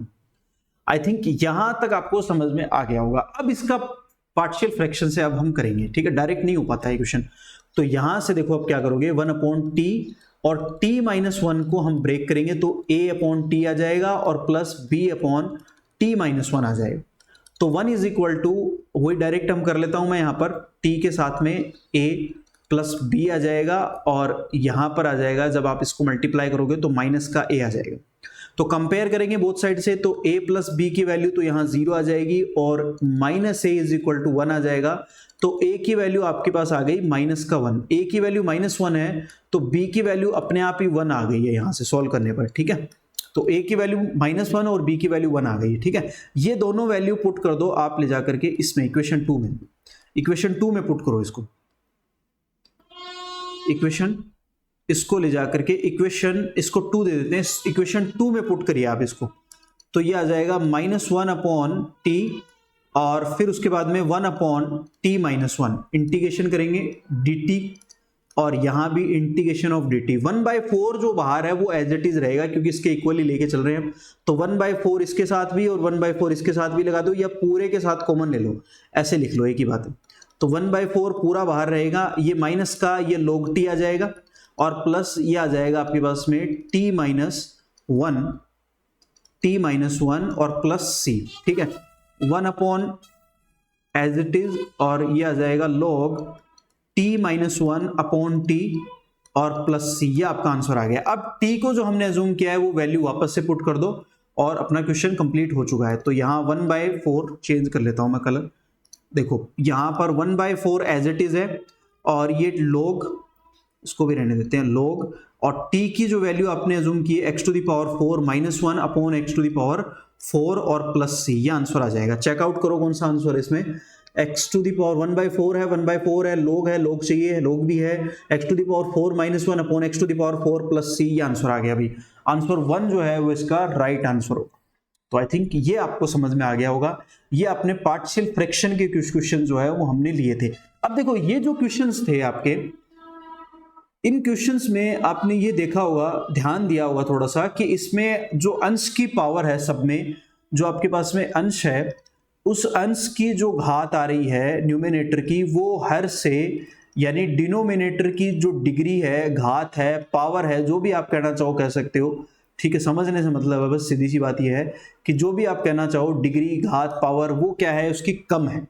I think यहां तक आपको समझ में आ गया होगा। अब इसका पार्शियल फ्रैक्शन से अब हम करेंगे, ठीक है, डायरेक्ट नहीं हो पाता है इक्वेशन। तो यहां से देखो अब क्या करोगे, 1 अपॉन टी और t माइनस 1 को हम ब्रेक करेंगे तो a अपॉन टी आ जाएगा और plus b upon t minus 1 आ जाएगा। तो 1 इज इक्वल टू, वही डायरेक्ट हम कर लेता हूं मैं, यहां पर t के साथ में a प्लस b आ जाएगा और यहां पर आ जाएगा, जब आप इसको मल्टीप्लाई करोगे तो माइनस का a आ जाएगा। तो कंपेयर करेंगे बोथ साइड से, तो a प्लस b की वैल्यू तो यहां 0 आ जाएगी और minus a is equal to 1 आ जाएगा। तो a की वैल्यू आपके पास आ गई माइनस का 1, a की वैल्यू माइनस 1 है तो b की वैल्यू अपने आप ही 1 आ गई है यहां से सॉल्व करने पर। ठीक है, तो a की वैल्यू माइनस 1 और b की वैल्यू 1 आ गई है। ठीक है, ये दोनों वैल्यू पुट कर दो आप ले जाकर के इसमें इक्वेशन 2 में, इक्वेशन 2 में पुट करो इसको, इक्वेशन इसको ले जाकर के इक्वेशन इसको 2 दे देते हैं, इक्वेशन 2 में पुट करिए आप इसको। तो ये आ जाएगा -1/t और फिर उसके बाद में 1/t-1 इंटीग्रेशन करेंगे dt और यहां भी इंटीग्रेशन ऑफ dt। 1/4 जो बाहर है वो एज इट इज रहेगा क्योंकि इसके इक्वली लेके चल रहे हैं हम, तो 1/4 इसके साथ भी और 1/4 इसके साथ भी लगा दो या पूरे के साथ कॉमन ले लो, ऐसे लिख लो, एक ही बात है। तो 1/4 पूरा बाहर रहेगा, ये माइनस का ये log t आ जाएगा और प्लस ये आ जाएगा आपके पास में t-1 और प्लस c, ठीक है, 1 एज इट इज और ये आ जाएगा log t-1/t और प्लस c, ये आपका आंसर आ गया। अब t को जो हमने अज्यूम किया है वो वैल्यू वापस से पुट कर दो और अपना क्वेश्चन कंप्लीट हो चुका है। तो यहाँ 1/4 चेंज कर लेता हूं मैं कलर, देखो यहाँ पर 1/4 एज इट इज है और ये log, इसको भी रहने देते हैं log, और t की जो वैल्यू आपने अज्यूम की है x⁴ -1/x⁴ और प्लस c, ये आंसर आ जाएगा। चेकआउट करो कौन सा आंसर है इसमें, x⁴ 1/4 है, 1/4 है, log चाहिए, log भी है, x⁴ -1/x⁴ प्लस c, ये आंसर आ गया। अभी आंसर 1 जो है वो इसका राइट आंसर होगा। तो आई थिंक ये आपको समझ में आ गया होगा। ये अपने पार्शियल फ्रैक्शन के क्वेश्चन जो है वो हमने लिए थे। अब देखो ये जो क्वेश्चंस थे आपके, इन क्वेश्चंस में आपने ये देखा होगा, ध्यान दिया होगा थोड़ा सा, कि इसमें जो अंश की पावर है, सब में जो आपके पास में अंश है, उस अंश की जो घात आ रही है न्यूमरेटर की, वो हर से यानी डिनोमिनेटर की जो डिग्री है, घात है, पावर है, जो भी आप कहना चाहो कह सकते हो, ठीक है। समझने से मतलब है, बस सीधी सी बात यह है कि जो भी आप कहना चाहो, डिग्री, घात, पावर, वो क्या है, उसकी कम है।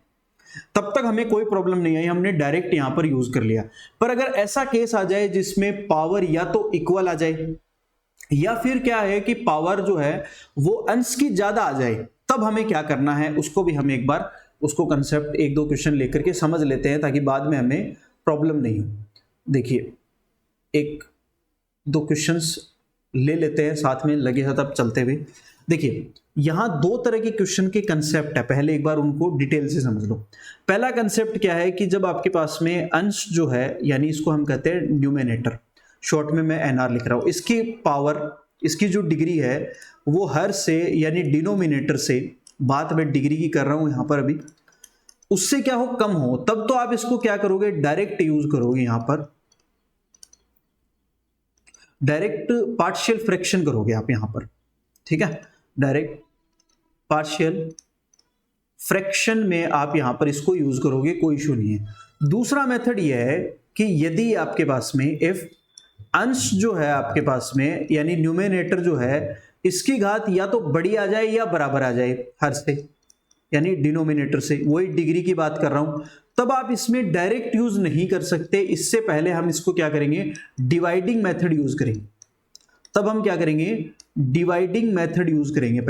तब तक हमें कोई प्रॉब्लम नहीं आई, हमने डायरेक्ट यहां पर यूज कर लिया। पर अगर ऐसा केस आ जाए जिसमें पावर या तो इक्वल आ जाए या फिर क्या है कि पावर जो है वो अंश की ज्यादा आ जाए, तब हमें क्या करना है, उसको भी हम एक बार उसको कंसेप्ट 1-2 क्वेश्चन लेकर के समझ लेते हैं ताकि बाद में हमें प्रॉब्लम नहीं हो। देखिए 1-2 क्वेश्चंस ले लेते हैं साथ में, लगे हाथ अब चलते हुए। देखिए यहां 2 तरह के क्वेश्चन के कंसेप्ट है, पहले एक बार उनको डिटेल से समझ लो। पहला कंसेप्ट क्या है कि जब आपके पास में अंश जो है, यानी इसको हम कहते हैं न्यूमरेटर, शॉर्ट में मैं एनआर लिख रहा हूं, इसकी पावर, इसकी जो डिग्री है वो हर से यानी डिनोमिनेटर से, बात मैं डिग्री की कर रहा हूं यहां पर अभी, उससे क्या हो, कम हो, तब तो आप इसको क्या करोगे, डायरेक्ट यूज करोगे, यहां पर डायरेक्ट पार्शियल फ्रैक्शन करोगे आप यहां पर, ठीक है, डायरेक्ट पार्शियल फ्रैक्शन में आप यहां पर इसको यूज करोगे, कोई इशू नहीं है। दूसरा मेथड यह है कि यदि आपके पास में इफ अंश जो है आपके पास में, यानी न्यूमरेटर जो है, इसकी घात या तो बड़ी आ जाए या बराबर आ जाए हर से, यानी डिनोमिनेटर से, वही डिग्री की बात कर रहा हूं, तब आप इसमें डायरेक्ट यूज नहीं कर सकते। इससे पहले हम इसको क्या करेंगे, डिवाइडिंग मेथड यूज करेंगे। तब हम क्या करेंगे, डिवाइडिंग मेथड यूज करेंगे।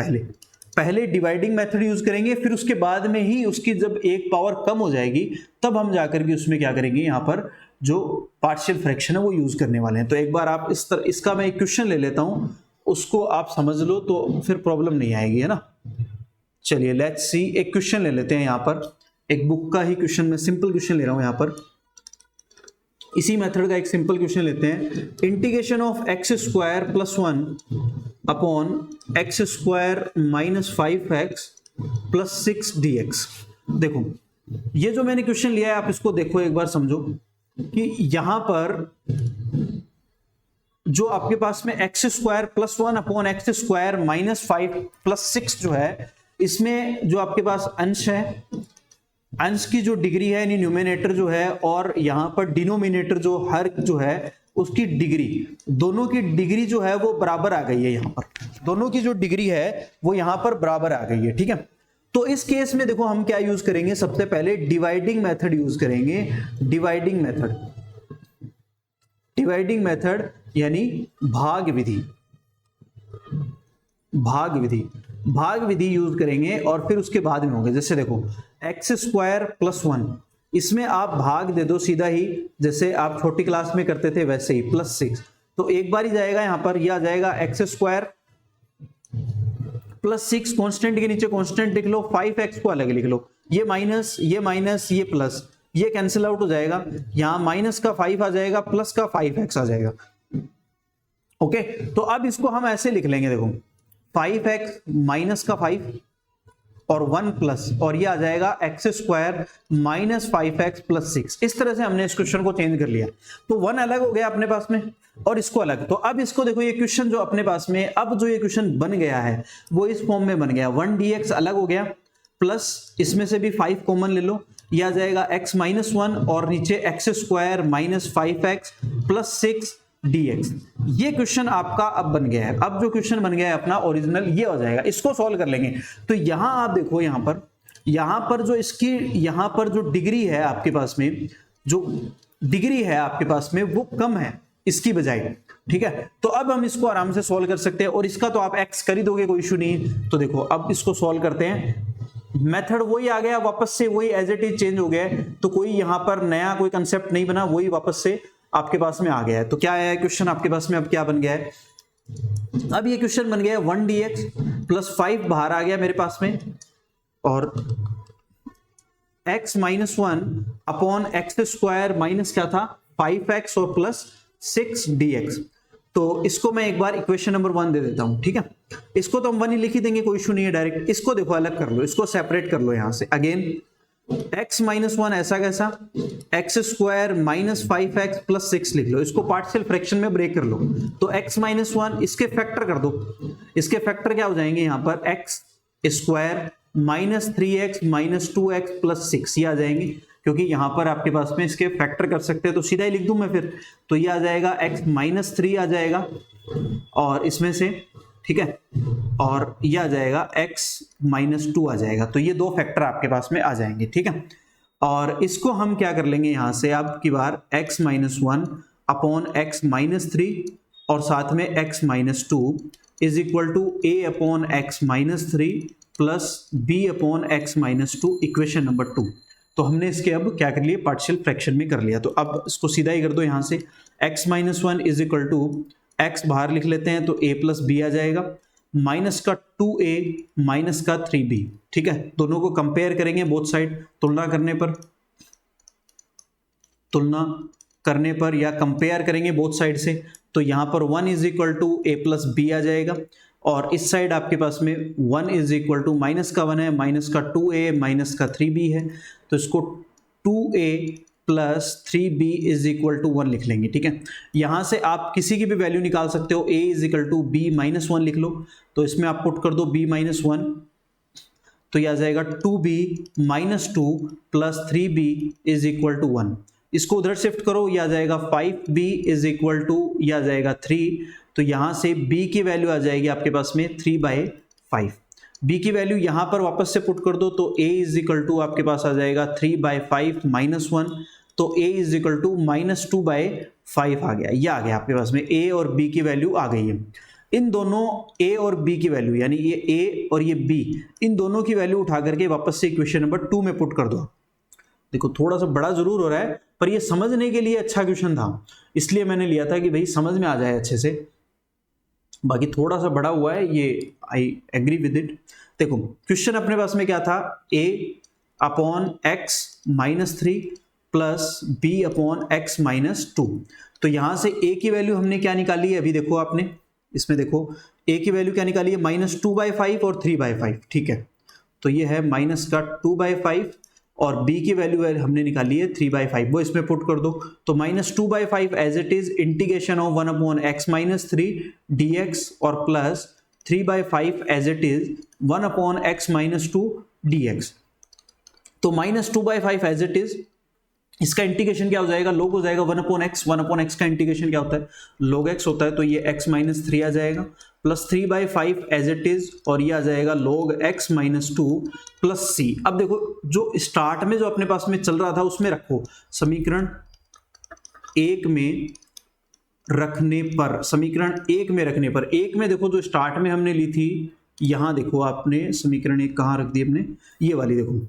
पहले डिवाइडिंग मेथड यूज करेंगे, फिर उसके बाद में ही उसकी जब एक पावर कम हो जाएगी तब हम जाकर के उसमें क्या करेंगे, यहां पर जो पार्शियल फ्रैक्शन है वो यूज करने वाले हैं। तो एक बार आप इस तरह, इसका मैं एक क्वेश्चन ले लेता हूं, उसको आप समझ लो तो फिर प्रॉब्लम नहीं आएगी, है ना। चलिए लेट्स सी, एक क्वेश्चन ले लेते हैं यहां पर, एक बुक का ही क्वेश्चन, मैं सिंपल क्वेश्चन ले रहा हूं यहां पर, इसी मेथड का एक सिंपल क्वेश्चन लेते हैं। Integration of x² + 1 upon x² - 5x + 6 dx। देखो ये जो मैंने क्वेश्चन लिया है, आप इसको देखो एक बार, समझो कि यहां पर जो आपके पास में x² + 1 अपॉन x² - 5 + 6 जो है, इसमें जो आपके पास अंश है, अंश की जो डिग्री है यानी न्यूमरेटर जो है, और यहां पर डिनोमिनेटर जो हर जो है उसकी डिग्री, दोनों की डिग्री जो है वो बराबर आ गई है। यहां पर दोनों की जो डिग्री है वो यहां पर बराबर आ गई है, ठीक है। तो इस केस में देखो हम क्या यूज करेंगे, सबसे पहले डिवाइडिंग मेथड यूज करेंगे। डिवाइडिंग मेथड यानी भाग विधि यूज करेंगे, और फिर उसके बाद में होंगे, जैसे देखो x² + 1, इसमें आप भाग दे दो सीधा ही, जैसे आप छोटी क्लास में करते थे वैसे ही, +6, तो एक बार ही जाएगा यहां पर, यह आ जाएगा x² + 6, कांस्टेंट के नीचे कांस्टेंट लिख लो, 5x को अलग लिख लो, ये माइनस, ये प्लस, ये कैंसिल आउट हो जाएगा, यहां माइनस का 5 आ जाएगा, प्लस का 5x आ जाएगा। ओके, तो अब इसको हम ऐसे लिख लेंगे, देखो 5x माइनस का 5 और 1 प्लस, और ये आ जाएगा x square minus 5x plus 6। इस तरह से हमने इस क्वेश्चन को चेंज कर लिया। तो 1 अलग हो गया अपने पास में और इसको अलग। तो अब इसको देखो, ये क्वेश्चन जो अपने पास में अब जो ये क्वेश्चन बन गया है वो इस फॉर्म में बन गया। 1 dx अलग हो गया, प्लस इसमें से भी 5 कॉमन ले लो, यह आ जाएगा x माइनस 1 और नीचे x square minus 5x plus 6 dx। ये क्वेश्चन आपका अब बन गया है। अब जो क्वेश्चन बन गया है अपना ओरिजिनल ये हो जाएगा। इसको सॉल्व कर लेंगे। तो यहां आप देखो, यहां पर जो इसकी यहां पर जो डिग्री है आपके पास में, जो डिग्री है आपके पास में वो कम है इसकी बजाय, ठीक है। तो अब हम इसको आराम से सॉल्व कर सकते हैं और इसका तो आप x कर ही दोगे, कोई इशू नहीं। तो देखो अब इसको सॉल्व करते हैं। मेथड वही आ गया, वापस से वही एज इट इज चेंज हो गया है। तो कोई यहां पर नया कोई कंसेप्ट नहीं बना, वही वापस से आपके पास में आ गया है। तो क्या है क्वेश्चन आपके पास में, अब क्या बन गया है, अब ये क्वेश्चन बन गया है 1 dx प्लस 5 बाहर आ गया मेरे पास में, और x minus 1 upon x square minus क्या था 5x और प्लस 6 dx। तो इसको मैं एक बार इक्वेशन नंबर 1 दे देता हूं, ठीक है। इसको तो हम 1 ही लिख ही देंगे, कोई इशू नहीं है डायरेक्ट। इसको देखो अलग कर लो, इसको सेपरेट कर लो यहां से। अगेन x माइनस 1 ऐसा कैसा, x square minus 5x plus 6 लिख लो। इसको पार्शियल फ्रैक्शन में ब्रेक कर लो। तो x माइनस 1 इसके फैक्टर कर दो। इसके फैक्टर क्या हो जाएंगे यहां पर, x square minus 3x minus 2x plus 6 ये आ जाएंगे, क्योंकि यहां पर आपके पास में इसके फैक्टर कर सकते हैं। तो सीधा ही लिख दूं मैं फिर। तो ये आ जाएगा x माइनस 3 आ जाएगा और इसमें से, ठीक है, और ये आ जाएगा x माइनस 2 आ जाएगा। तो ये दो फैक्टर आपके पास में आ जाएंगे, ठीक है। और इसको हम क्या कर लेंगे यहां से, अब की बार x minus 1 upon x minus 3 और साथ में x minus 2 is equal to a upon x minus 3 plus b upon x minus 2, equation number 2। तो हमने इसके अब क्या कर लिया, पार्शियल फ्रैक्शन में कर लिया। तो अब इसको सीधा ही कर दो यहां से, x minus 1 is equal to x बाहर लिख लेते हैं तो a प्लस बी आ जाएगा, माइनस का 2a माइनस का 3b, ठीक है। दोनों को कंपेयर करेंगे बोथ साइड, तुलना करने पर या कंपेयर करेंगे बोथ साइड से। तो यहां पर 1 is equal to a plus b आ जाएगा और इस साइड आपके पास में 1 इज इक्वल टू माइनस का 1 है, माइनस का 2a माइनस का 3b है। तो इसको 2a plus 3b is equal to 1 लिख लेंगे, ठीक है। यहां से आप किसी की भी वैल्यू निकाल सकते हो, a is equal to b minus 1 लिख लो। तो इसमें आप पुट कर दो b माइनस 1, तो यह आ जाएगा 2b minus 2 plus 3b is equal to 1। इसको उधर शिफ्ट करो, यह आ जाएगा 5b इज इक्वल टू, यह आ जाएगा 3। तो यहां से b की वैल्यू आ जाएगी आपके पास में 3/5। b की वैल्यू यहां पर वापस से पुट कर दो, तो a इज इक्वल टू आपके पास आ जाएगा 3/5 माइनस 1। तो a is equal to minus 2/5 आ गया। यह आ गया आपके पास में, a और b की वैल्यू आ गई है। इन दोनों a और b की वैल्यू, यानी ये a और ये b, इन दोनों की वैल्यू उठा करके वापस से इक्वेशन नंबर 2 में पुट कर दो। देखो थोड़ा सा बड़ा जरूर हो रहा है, पर ये समझने के लिए अच्छा क्वेश्चन था, इसलिए मैंने लिया था कि भाई समझ में आ जाए अच्छे से। बाकी थोड़ा सा बड़ा हुआ है ये, आई एग्री विद इट। देखो क्वेश्चन अपने पास में क्या था, a upon x minus 3 plus b upon x minus 2। तो यहां से a की वैल्यू हमने क्या निकाली है, अभी देखो आपने इसमें देखो a की वैल्यू क्या निकाली है, माइनस 2/5 और 3/5, ठीक है। तो ये है माइनस का 2/5 और b की वैल्यू हमने निकाली है 3/5, वो इसमें पुट कर दो। तो minus 2/5 as it is integration of 1 upon x minus 3 dx और plus 3/5 as it is 1 upon x minus 2 dx। तो माइनस 2/5 एज इट इज, इसका इंटीग्रेशन क्या हो जाएगा, log हो जाएगा 1 अपॉन एक्स। 1 अपॉन एक्स का इंटीग्रेशन क्या होता है, log x होता है। तो ये x माइनस 3 आ जाएगा प्लस 3/5 एज इट इज, और ये आ जाएगा log x minus 2 plus c। अब देखो जो स्टार्ट में जो अपने पास में चल रहा था उसमें रखो, समीकरण 1 में रखने पर, समीकरण 1 में रखने पर, 1 में देखो जो स्टार्ट में हमने ली थी, यहां देखो आपने समीकरण 1 कहां रख दी हमने, ये वाली देखो,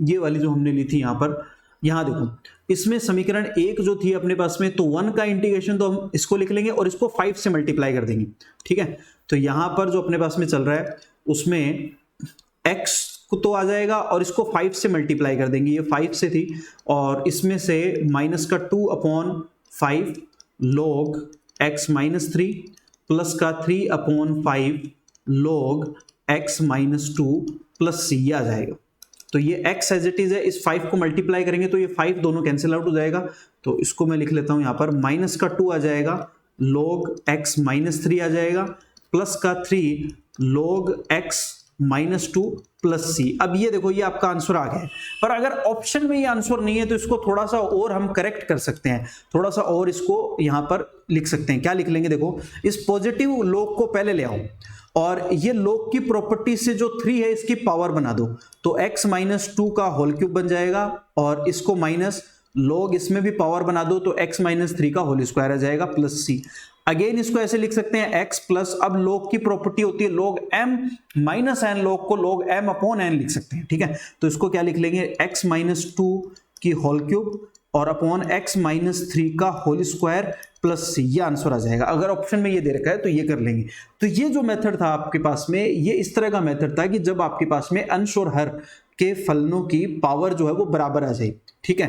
ये वाली जो हमने ली थी यहां पर, यहां देखो इसमें समीकरण 1 जो थी अपने पास में, तो 1 का इंटीग्रेशन तो हम इसको लिख लेंगे और इसको 5 से मल्टीप्लाई कर देंगे, ठीक है। तो यहां पर जो अपने पास में चल रहा है उसमें x को तो आ जाएगा और इसको 5 से मल्टीप्लाई कर देंगे, ये 5 से थी, और इसमें से माइनस का 2 upon 5 log x minus 3 plus का 3 upon 5 log x minus two plus c, ये आ जाएगा। तो ये x एज इट इज है, इस 5 को मल्टीप्लाई करेंगे तो ये 5 दोनों कैंसिल आउट हो जाएगा। तो इसको मैं लिख लेता हूं यहां पर, माइनस का 2 आ जाएगा, log x माइनस 3 आ जाएगा, प्लस का 3 log x minus two plus c. अब ये देखो ये आपका आंसर आ गया है। पर अगर ऑप्शन में ये आंसर नहीं है तो इसको थोड़ा सा और हम करेक्ट कर सकते हैं, थोड़ा सा और इसको यहां पर लिख सकते हैं। क्या लिख लेंगे, देखो इस पॉजिटिव log को पहले ले आओ और ये log की प्रॉपर्टी से जो 3 है इसकी पावर बना दो, तो x माइनस टू का होल क्यूब बन जाएगा, और इसको माइनस log इसमें भी पावर बना दो तो x माइनस 3 का होल स्क्वायर आ जाएगा प्लस सी। अगेन इसको ऐसे लिख सकते हैं x प्लस, अब log की प्रॉपर्टी होती है log m minus n, log को log m अपॉन n लिख सकते हैं, ठीक है। तो इसको क्या लिख लेंगे, x माइनस टू की होल क्यूब और अपॉन x माइनस 3 का होल स्क्वायर प्लस सी, ये आंसर आ जाएगा। अगर ऑप्शन में ये दे रखा है तो ये कर लेंगे। तो ये जो मेथड था आपके पास में, ये इस तरह का मेथड था कि जब आपके पास में अंश और हर के फलनों की पावर जो है वो बराबर आ जाए, ठीक है,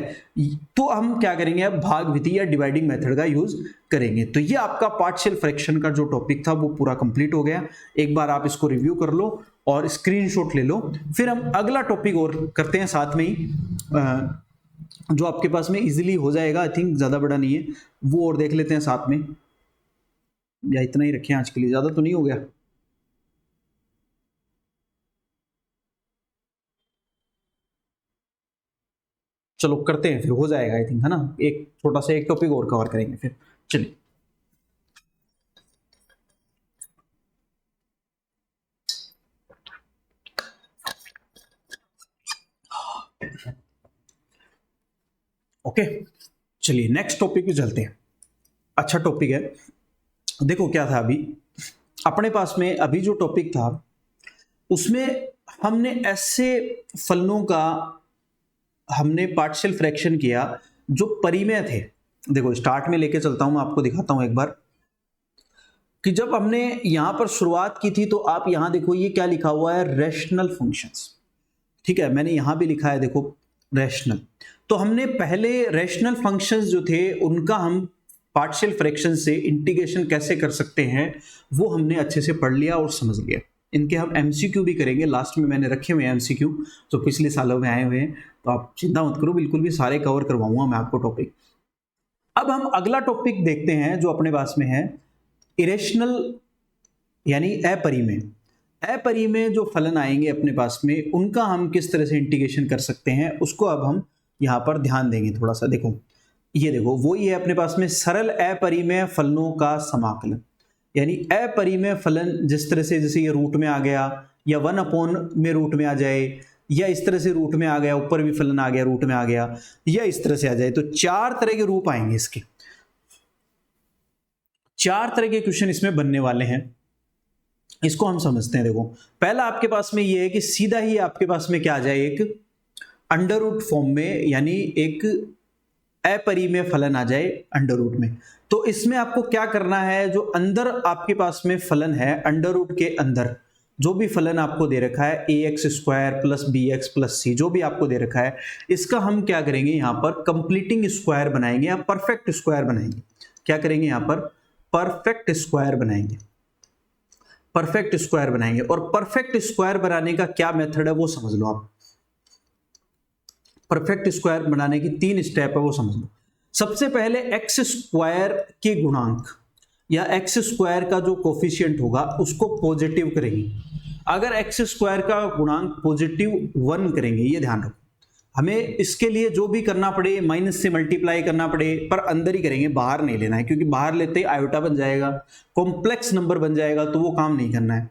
तो हम क्या करेंगे, अब भाग विधि या डिवाइडिंग मेथड का यूज करेंगे। तो ये आपका पार्शियल फ्रैक्शन का जो टॉपिक था वो पूरा कंप्लीट हो गया। एक बार आप इसको रिव्यू कर लो और स्क्रीनशॉट ले लो, फिर हम अगला टॉपिक और करते हैं साथ में ही, जो आपके पास में इजीली हो जाएगा, आई थिंक ज्यादा बड़ा नहीं है, वो और देख लेते हैं साथ में, या इतना ही रखें आज के लिए, ज्यादा तो नहीं हो गया। चलो करते हैं, फिर हो जाएगा आई थिंक, है ना। एक छोटा सा एक टॉपिक और कवर करेंगे फिर, चलिए। ओके चलिए नेक्स्ट टॉपिक पे चलते हैं। अच्छा टॉपिक है, देखो क्या था अभी अपने पास में, अभी जो टॉपिक था उसमें हमने ऐसे फलनों का हमने पार्शियल फ्रैक्शन किया जो परिमेय थे। देखो स्टार्ट में लेके चलता हूं, मैं आपको दिखाता हूं एक बार कि जब हमने यहां पर शुरुआत की थी तो आप यहां देखो ये क्या लिखा हुआ है, रैशनल फंक्शंस, ठीक है, मैंने यहां भी लिखा है देखो रैशनल। तो हमने पहले रैशनल फंक्शंस जो थे उनका हम पार्शियल फ्रैक्शन से इंटीग्रेशन कैसे कर सकते हैं वो हमने अच्छे से पढ़ लिया और समझ लिया। इनके हम एमसीक्यू भी करेंगे, लास्ट में मैंने रखे हुए हैं एमसीक्यू जो पिछले सालों में आए हुए हैं, तो आप चिंता मत करो, बिल्कुल भी सारे कवर करवाऊंगा मैं आपको टॉपिक। अब हम अगला टॉपिक देखते हैं जो अपने पास में है, इरेशनल यानी अपरिमेय। अपरिमेय जो फलन आएंगे अपने पास में उनका हम किस तरह से इंटीग्रेशन कर सकते हैं उसको अब हम यहाँ पर ध्यान देंगे थोड़ा सा। देखो ये देखो वही है अपने पास में, सरल अपरिमेय फलनों का समाकलन, यानी अपरिमेय फलन जिस तरह से, जैसे ये रूट में आ गया या 1 अपॉन में रूट में आ जाए, या इस तरह से रूट में आ गया, ऊपर भी फलन आ गया रूट में आ गया, या इस तरह से आ जाए, तो 4 तरह के रूप आएंगे इसके, 4 तरह के क्वेश्चन इसमें बनने वाले हैं। इसको हम समझते हैं। देखो पहला आपके पास में ये है कि सीधा ही आपके पास में क्या आ जाए, एक अंडर रूट फॉर्म में, यानी एक अपरिमेय फलन आ जाए अंडर रूट में। तो इसमें आपको क्या करना है, जो अंदर आपके पास में फलन है अंडर रूट के अंदर जो भी फलन आपको दे रखा है ax square plus b x plus c, जो भी आपको दे रखा है, इसका हम क्या करेंगे यहाँ पर कंप्लीटिंग स्क्वायर बनाएंगे या परफेक्ट स्क्वायर बनाएंगे। क्या करेंगे यहाँ पर, परफेक्ट स्क्वायर बनाएंगे, परफेक्ट स्क्वायर बनाएंगे। और परफेक्ट स्क्वायर बनाने का क्या मेथड है वो समझ लो आप। परफेक्ट स्क्वायर बनाने की 3 स्टेप है वो समझ लो। सबसे पहले एक्स स्क्वायर के गुणांक या एक्स स्क्वायर का जो कोफिशिएंट होगा उसको पॉजिटिव करेंगे। अगर एक्स स्क्वायर का गुणांक पॉजिटिव 1 करेंगे, ये ध्यान रखो, हमें इसके लिए जो भी करना पड़े माइनस से मल्टीप्लाई करना पड़े, पर अंदर ही करेंगे, बाहर नहीं लेना है, क्योंकि बाहर लेते ही आयोटा बन जाएगा, कॉम्प्लेक्स नंबर बन जाएगा, तो वो काम नहीं करना है।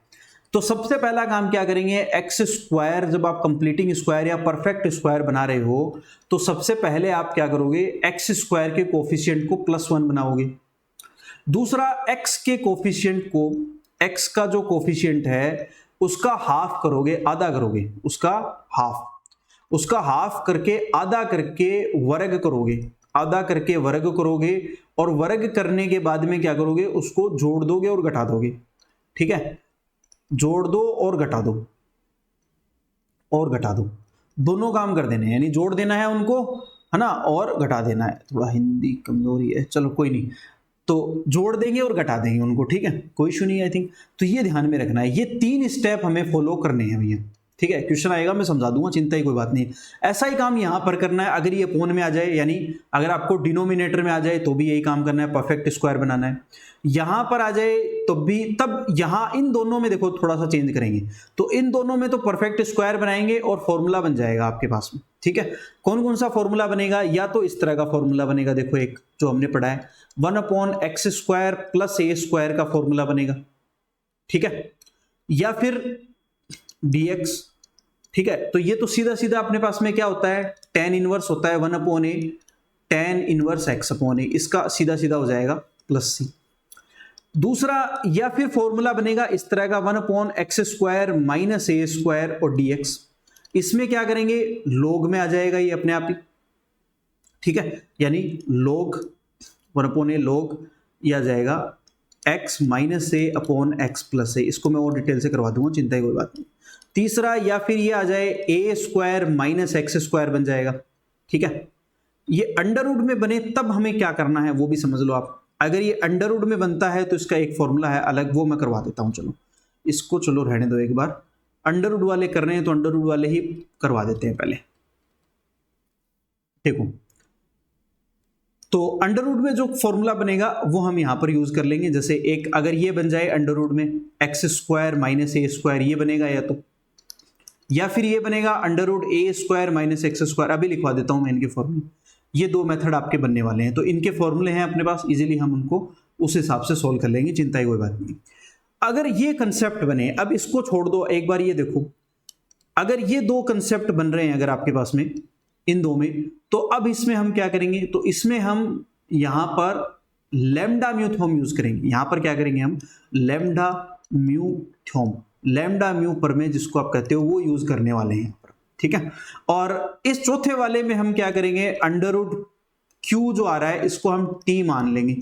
तो सबसे पहला काम क्या करेंगे, एक्स स्क्वायर, जब आप कंप्लीटिंग स्क्वायर या परफेक्ट स्क्वायर बना रहे हो तो सबसे पहले आप क्या करोगे, एक्स स्क्वायर के कोफिशिएंट को +1 बनाओगे। दूसरा एक्स के कोफिशिएंट को, एक्स का जो कोफिशिएंट है उसका हाफ करोगे, आधा करोगे, उसका हाफ करके आधा करके वर्ग करोगे, आधा करके वर्ग करोगे, और वर्ग करने के बाद में क्या करोगे, उसको जोड़ दोगे और घटा दोगे। ठीक है, जोड़ दो और घटा दो, और घटा दो, दोनों काम कर देने, यानी जोड़ देना है उनको, है ना, और घटा देना है। थोड़ा हिंदी कमजोरी है, चलो कोई नहीं, तो जोड़ देंगे और घटा देंगे उनको, ठीक है, कोई इशू नहीं है आई थिंक। तो ये ध्यान में रखना है, ये 3 स्टेप हमें फॉलो करने हैं भैया, ठीक है। क्वेश्चन आएगा मैं समझा दूंगा, चिंता ही कोई बात नहीं। ऐसा ही काम यहां पर करना है, अगर ये अपोन में आ जाए, यानी अगर आपको डिनोमिनेटर में आ जाए तो भी यही काम करना है, परफेक्ट स्क्वायर बनाना है। यहां पर आ जाए तो भी, तब यहां इन दोनों में देखो थोड़ा सा चेंज करेंगे, तो इन दोनों में तो परफेक्ट स्क्वायर बनाएंगे और फॉर्मूला बन जाएगा आपके पास में, ठीक है। कौन कौन सा फॉर्मूला बनेगा, या तो इस तरह का फॉर्मूला बनेगा, देखो एक जो हमने पढ़ा है 1/x² प्लस a² का फॉर्मूला बनेगा, ठीक है, या फिर dx, ठीक है। तो ये तो सीधा सीधा अपने पास में क्या होता है, tan इनवर्स होता है 1/a tan इनवर्स x/a, इसका सीधा सीधा हो जाएगा प्लस c। दूसरा, या फिर फॉर्मूला बनेगा इस तरह का 1/x² माइनस a² और dx, इसमें क्या करेंगे, log में आ जाएगा ये अपने आप ही, ठीक है, यानी log 1/a log ये आ जाएगा x minus a upon x plus a, इसको मैं और डिटेल से करवा दूंगा, चिंता की कोई बात नहीं। तीसरा, या फिर ये आ जाए a² माइनस x² बन जाएगा, ठीक है। ये अंडर रूट में बने तब हमें क्या करना है वो भी समझ लो आप। अगर ये अंडर रूट में बनता है तो इसका एक फॉर्मूला है अलग, वो मैं करवा देता हूं, चलो इसको चलो रहने दो एक बार। अंडर रूट वाले कर रहे हैं तो अंडर रूट वाले ही करवा देते हैं पहले, देखो। तो अंडर रूट में जो फॉर्मूला बनेगा वो हम यहां पर यूज कर लेंगे। जैसे एक अगर ये बन जाए अंडर रूट में x² माइनस a², ये बनेगा, या फिर ये बनेगा under root a² minus x²। अभी लिखवा देता हूं मैं इनके फॉर्मूले, ये दो मेथड आपके बनने वाले हैं, तो इनके फॉर्मूले हैं अपने पास, इजीली हम उनको उस हिसाब से सोल्व कर लेंगे, चिंता की कोई बात नहीं। अगर ये कंसेप्ट बने, अब इसको छोड़ दो, एक बार ये देखो, अगर ये दो कंसेप्ट बन रहे हैं अगर आपके पास में इन दो में, तो अब इसमें हम क्या करेंगे, तो इसमें हम यहां पर लैम्डा म्यू थ्योरम यूज करेंगे। यहां पर क्या करेंगे हम, lambda mu theorem, lambda mu प्रमेय जिसको आप कहते हो, वो यूज करने वाले हैं यहाँ पर, ठीक है। और इस चौथे वाले में हम क्या करेंगे, अंडर रूट क्यू जो आ रहा है इसको हम टी मान लेंगे,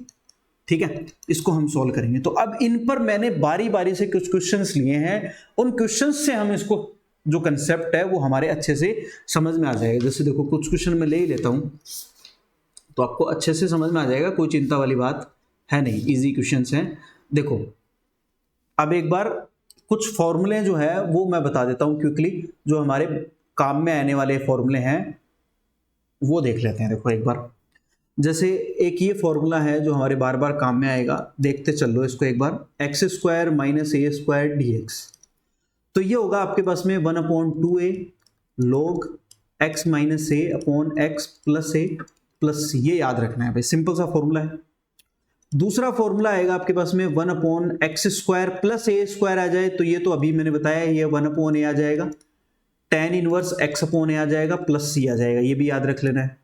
ठीक है, इसको हम सॉल्व करेंगे। तो अब इन पर मैंने बारी बारी से कुछ क्वेश्चंस लिए हैं, उन क्वेश्चंस से हम इसको जो कंसेप्ट है वो हमारे अच्छे से समझ में आ जाएगा। जैसे देखो कुछ क्वेश्चन मैं ले ही लेता हूं तो आपको अच्छे से समझ में आ जाएगा, कोई चिंता वाली बात है नहीं, इजी क्वेश्चंस हैं। देखो अब एक बार कुछ फॉर्मूले जो है वो मैं बता देता हूं क्विकली, जो हमारे काम में आने वाले फॉर्मूले हैं वो देख लेते हैं। देखो एक बार, जैसे एक ये फॉर्मूला है जो हमारे बार बार काम में आएगा, देखते चल लो इसको एक बार, x² माइनस a² dx। तो ये होगा आपके पास में 1/2a log x minus a upon x plus a plus c, ये याद रखना है भाई, सिंपल सा फॉर्मूला है। दूसरा फॉर्मूला आएगा आपके पास में 1/x² प्लस a² आ जाए, तो ये तो अभी मैंने बताया ये 1/a आ जाएगा, tan inverse x upon a आ जाएगा प्लस c आ जाएगा, ये भी याद रख लेना है।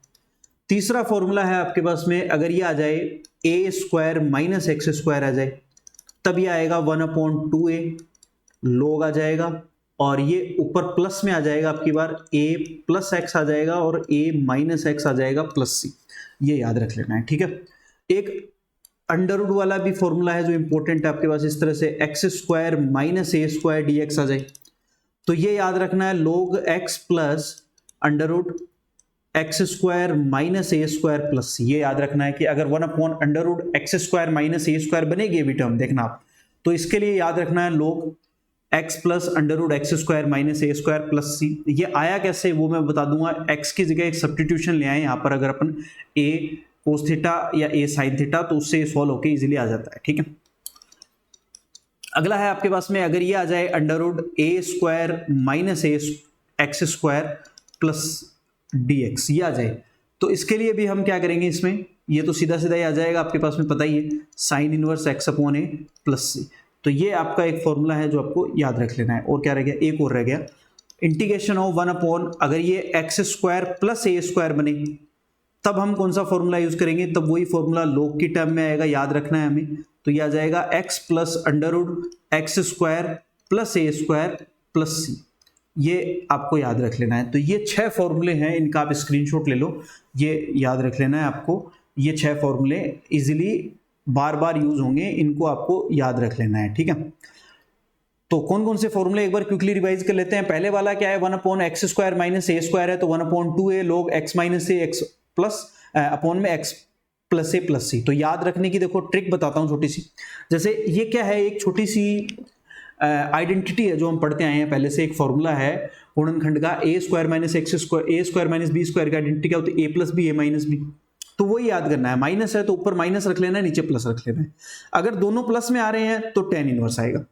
तीसरा फॉर्मूला है आपके पास में, अगर ये आ जाए a² माइनस x² आ जाए, तब ये आएगा 1/2a log आ जाएगा, और ये ऊपर प्लस में आ जाएगा आपकी बार a प्लस x आ जाएगा और a माइनस x आ जाएगा प्लस c, ये याद रख लेना है, ठीक है। एक अंडर रूट वाला भी फॉर्मूला है जो इंपॉर्टेंट है आपके पास, इस तरह से x² माइनस a² dx आ जाए, तो ये याद रखना है log x plus under root x² minus a² plus c, ये याद रखना है कि अगर 1/√x² माइनस a² बनेगी अभी टर्म देखना आप, तो इसके लिए याद रखना है log x plus √x² minus a² plus c। ये आया कैसे वो मैं बता दूंगा, x की जगह एक सब्स्टिट्यूशन ले आए यहाँ पर, अगर अपन a cos थीटा या a sin थीटा, तो उससे सॉल्व होके इजीली आ जाता है, ठीक है। अगला है आपके पास में, अगर ये आ जाए √a² minus x² plus dx, ये आ जाए, तो इसके लिए भी हम क्या करेंगे, इसमें ये तो सीधा सीधा ही आ जाएगा आपके पास में, पता ही है, sine inverse x upon a plus c। तो ये आपका एक फॉर्मूला है जो आपको याद रख लेना है। और क्या रह गया, एक और रह गया, इंटीग्रेशन ऑफ 1/, अगर ये x² प्लस a² बने तब हम कौन सा फॉर्मूला यूज करेंगे, तब वही फॉर्मूला log की टर्म में आएगा, याद रखना है हमें। तो ये आ जाएगा x plus √x² plus a² plus c, ये आपको याद रख लेना है। तो ये 6 फॉर्मूले हैं, इनका आप स्क्रीनशॉट ले लो, ये याद रख लेना है आपको। ये 6 फॉर्मूले इजीली बार बार यूज होंगे, इनको आपको याद रख लेना है, ठीक है। तो कौन कौन से फॉर्मूले एक बार क्विकली रिवाइज कर लेते हैं। पहले वाला क्या है, 1/x² माइनस a² है, तो 1/2a log x minus a x plus upon में x प्लस ए प्लस सी। तो याद रखने की देखो ट्रिक बताता हूँ छोटी सी। जैसे ये क्या है, एक छोटी सी आइडेंटिटी है जो हम पढ़ते आए हैं पहले से, एक फॉर्मूला है गुणनखंड का, ए स्क्वायर माइनस एक्स स्क्वायर, ए स्क्वायर माइनस बी स्क्वायर की आइडेंटिटी क्या होती है, ए प्लस बी ए माइनस बी। तो वही याद करना है, माइनस है तो ऊपर माइनस रख लेना है, नीचे प्लस रख लेना है। अगर दोनों प्लस में आ रहे हैं तो टेन इनवर्स आएगा,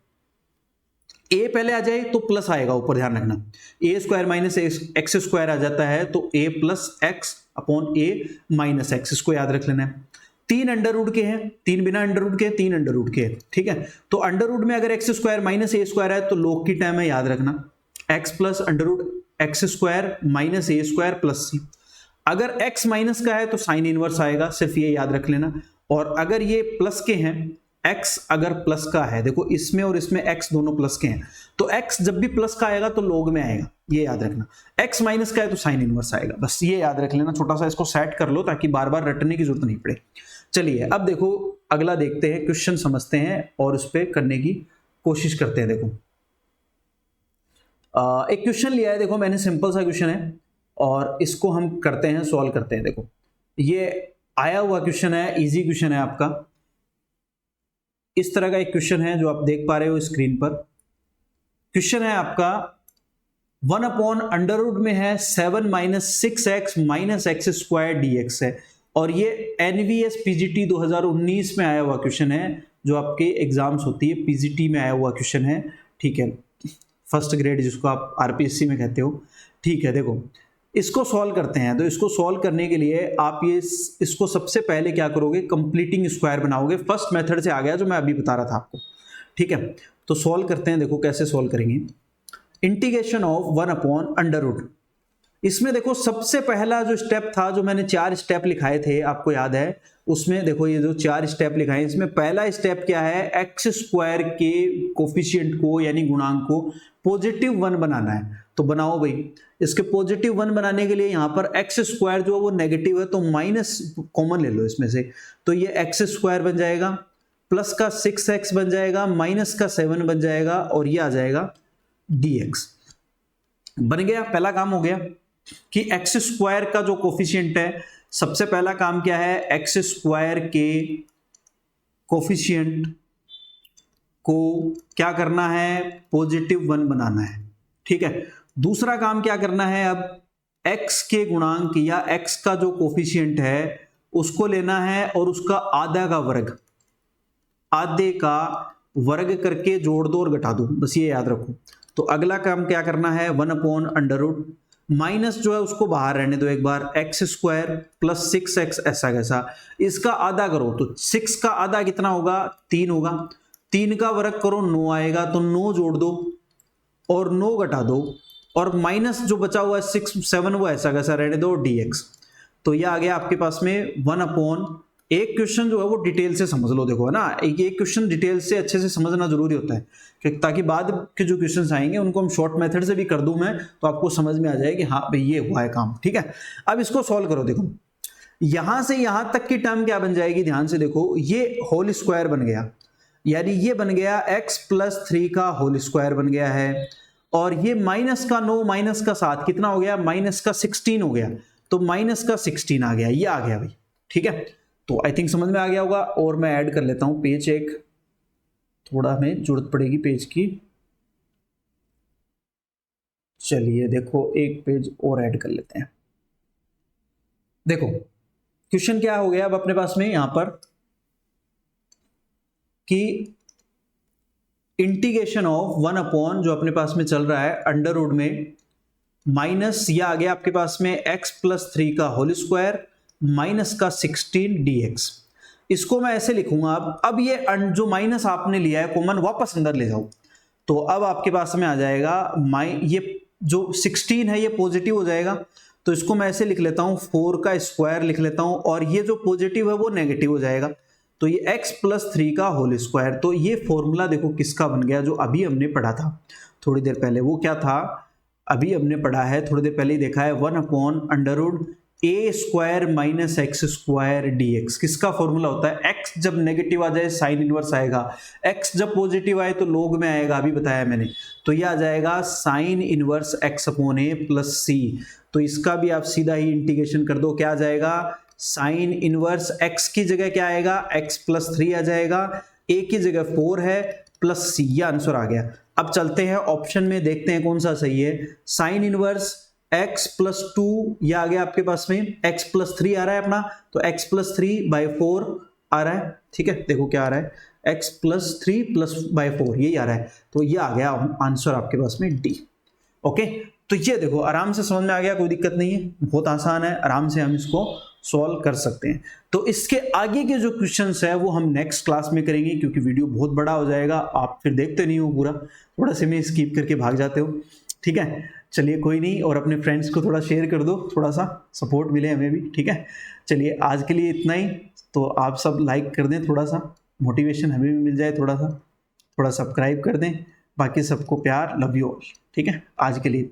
ए पहले आ जाए तो प्लस आएगा ऊपर, ध्यान रखना। ए स्क्वायर माइनस एक्स स्क्वायर आ जाता है तो ए प्लस एक्स अपॉन ए माइनस एक्स, इसको याद रख लेना है। तीन अंडर रूट के हैं, तीन बिना अंडर रूट के, तीन अंडर रूट के हैं, ठीक है। तो अंडर रूट में अगर x square minus a square है तो लोग की टर्म है, याद रखना, x plus under root x square minus a square plus c. अगर एक्स माइनस का है तो साइन इनवर्स आएगा, सिर्फ ये याद रख लेना। और अगर ये प्लस के हैं, x अगर प्लस का है, देखो इसमें और इसमें x दोनों प्लस के हैं, तो x जब भी प्लस का आएगा तो लॉग में आएगा, ये याद रखना। x माइनस का है तो साइन इनवर्स आएगा, बस ये याद रख लेना। छोटा सा इसको सेट कर लो ताकि बार बार रटने की जरूरत नहीं पड़े। चलिए अब देखो अगला देखते हैं, क्वेश्चन समझते हैं और उस पर करने की कोशिश करते हैं। देखो एक क्वेश्चन लिया है, देखो मैंने, सिंपल सा क्वेश्चन है और इसको हम करते हैं, सॉल्व करते हैं। देखो ये आया हुआ क्वेश्चन है, इजी क्वेश्चन है आपका। इस तरह का एक क्वेश्चन है जो आप देख पा रहे हो स्क्रीन पर। क्वेश्चन है आपका 1 अपॉन अंडर रूट में है 7 minus 6x minus x square dx है, और ये NVS PGT 2019 में आया हुआ क्वेश्चन है, जो आपके एग्जाम्स होती है PGT में आया हुआ क्वेश्चन है, ठीक है, फर्स्ट ग्रेड जिसको आप RPSC में कहते हो, ठीक है। देखो इसको सॉल्व करते हैं। तो इसको सॉल्व करने के लिए आप ये इसको सबसे पहले क्या करोगे, कंप्लीटिंग स्क्वायर बनाओगे। फर्स्ट मेथड से आ गया जो मैं अभी बता रहा था आपको, ठीक है। तो सॉल्व करते हैं, देखो कैसे सॉल्व करेंगे। Integration of 1 upon under root, इसमें देखो सबसे पहला जो स्टेप था, जो मैंने 4 स्टेप लिखाए थे आपको याद है, उसमें देखो ये जो 4 स्टेप लिखाए, इसमें पहला स्टेप क्या है, एक्स स्क्वायर के कोफिशिएंट को यानी गुणांक को पॉजिटिव 1 बनाना है। तो बनाओ भाई, इसके पॉजिटिव 1 बनाने के लिए यहाँ पर एक्स स्क्वायर जो है वो नेगेटिव है, तो माइनस कॉमन ले लो इसमें से, तो ये एक्स स्क्वायर बन जाएगा, प्लस का 6x बन जाएगा, माइनस का 7 बन जाएगा, और ये आ जाएगा dx। बन गया, पहला काम हो गया कि एक्स स्क्वायर का जो कोफिशिएंट है, सबसे पहला काम क्या है, एक्स स्क्वायर के कोफिशिएंट को क्या करना है, पॉजिटिव 1 बनाना है, ठीक है। दूसरा काम क्या करना है, अब x के गुणांक या x का जो कोफिशिएंट है उसको लेना है और उसका आधा का वर्ग, आधे का वर्ग करके जोड़ दो और घटा दो, बस ये याद रखो। तो अगला काम क्या करना है, 1 अपॉन अंडर रूट, माइनस जो है उसको बाहर रहने दो एक बार, एक्स स्क्वायर प्लस 6x ऐसा कैसा, इसका आधा करो तो 6 का आधा कितना होगा, 3 होगा, 3 का वर्ग करो 9 आएगा, तो 9 जोड़ दो और 9 घटा दो, और माइनस जो बचा हुआ है 6 7 वो ऐसा कैसा रहने दो dx। तो ये आ गया आपके पास में 1 अपॉन, एक क्वेश्चन जो है वो डिटेल से समझ लो, देखो है ना, एक क्वेश्चन डिटेल से अच्छे से समझना जरूरी होता है, ताकि बाद के जो क्वेश्चंस आएंगे उनको हम शॉर्ट मेथड से भी कर दूं मैं, तो आपको समझ में आ जाए कि हाँ भाई ये हुआ है काम, ठीक है। अब इसको सॉल्व करो, देखो यहां से यहां तक की टर्म क्या बन जाएगी, ध्यान से देखो, ये होल स्क्वायर बन गया, यानी ये बन गया x प्लस 3 का होल स्क्वायर बन गया है, और ये माइनस का 9 माइनस का 7 कितना हो गया, माइनस का 16 हो गया, तो माइनस का 16 आ गया, ये आ गया भाई, ठीक है। तो आई थिंक समझ में आ गया होगा, और मैं ऐड कर लेता हूं पेज, एक थोड़ा हमें जरूरत पड़ेगी पेज की। चलिए देखो एक पेज और ऐड कर लेते हैं। देखो क्वेश्चन क्या हो गया अब अपने पास में यहां पर कि इंटीग्रेशन ऑफ 1 अपॉन जो अपने पास में चल रहा है अंडर रूट में माइनस, यह आ गया आपके पास में x प्लस 3 का होल स्क्वायर माइनस का 16 dx। इसको मैं ऐसे लिखूंगा, अब ये जो माइनस आपने लिया है कॉमन वापस अंदर ले जाओ, तो अब आपके पास में आ जाएगा ये जो 16 है ये पॉजिटिव हो जाएगा, तो इसको मैं ऐसे लिख लेता हूं, 4 का स्क्वायर लिख लेता हूं, और ये जो पॉजिटिव है वो नेगेटिव हो जाएगा, तो ये x प्लस 3 का होल स्क्वायर। तो ये फॉर्मूला देखो किसका बन गया, जो अभी हमने पढ़ा था थोड़ी देर पहले, वो क्या था, अभी हमने पढ़ा है थोड़ी देर पहले ही देखा है, 1 upon under root a square minus x square dx। किसका फॉर्मूला होता है, x जब नेगेटिव आ जाए साइन इनवर्स आएगा, x जब पॉजिटिव आए तो लॉग में आएगा, अभी बताया मैंने, तो यह आ जाएगा साइन इनवर्स x अपॉन ए प्लस सी। तो इसका भी आप सीधा ही इंटीग्रेशन कर दो, क्या आ जाएगा, साइन इनवर्स x की जगह क्या आएगा, x+3 आ जाएगा, a की जगह 4 है प्लस c, ये आंसर आ गया। अब चलते हैं ऑप्शन में, देखते हैं कौन सा सही है। साइन इनवर्स x+2 ये आ गया आपके पास में, x+3 आ रहा है अपना, तो x+3/4 आ रहा है। ठीक है, देखो क्या आ रहा है, x+3/4 यही आ रहा है, तो ये आ गया आंसर आपके पास में डी। ओके, तो ये देखो आराम से समझ में आ गया, कोई दिक्कत नहीं है, बहुत आसान है, आराम से हम इसको सॉल्व कर सकते हैं। तो इसके आगे के जो क्वेश्चंस है वो हम नेक्स्ट क्लास में करेंगे, क्योंकि वीडियो बहुत बड़ा हो जाएगा, आप फिर देखते नहीं हो पूरा, थोड़ा से में स्किप करके भाग जाते हो। ठीक है, चलिए कोई नहीं, और अपने फ्रेंड्स को थोड़ा शेयर कर दो, थोड़ा सा सपोर्ट मिले हमें भी। ठीक है, चलिए आज के लिए इतना ही, तो आप सब लाइक कर दें, थोड़ा सा मोटिवेशन हमें भी मिल जाए, थोड़ा सब्सक्राइब कर दें, बाकी सबको प्यार, लव यू ऑल। ठीक है, आज के लिए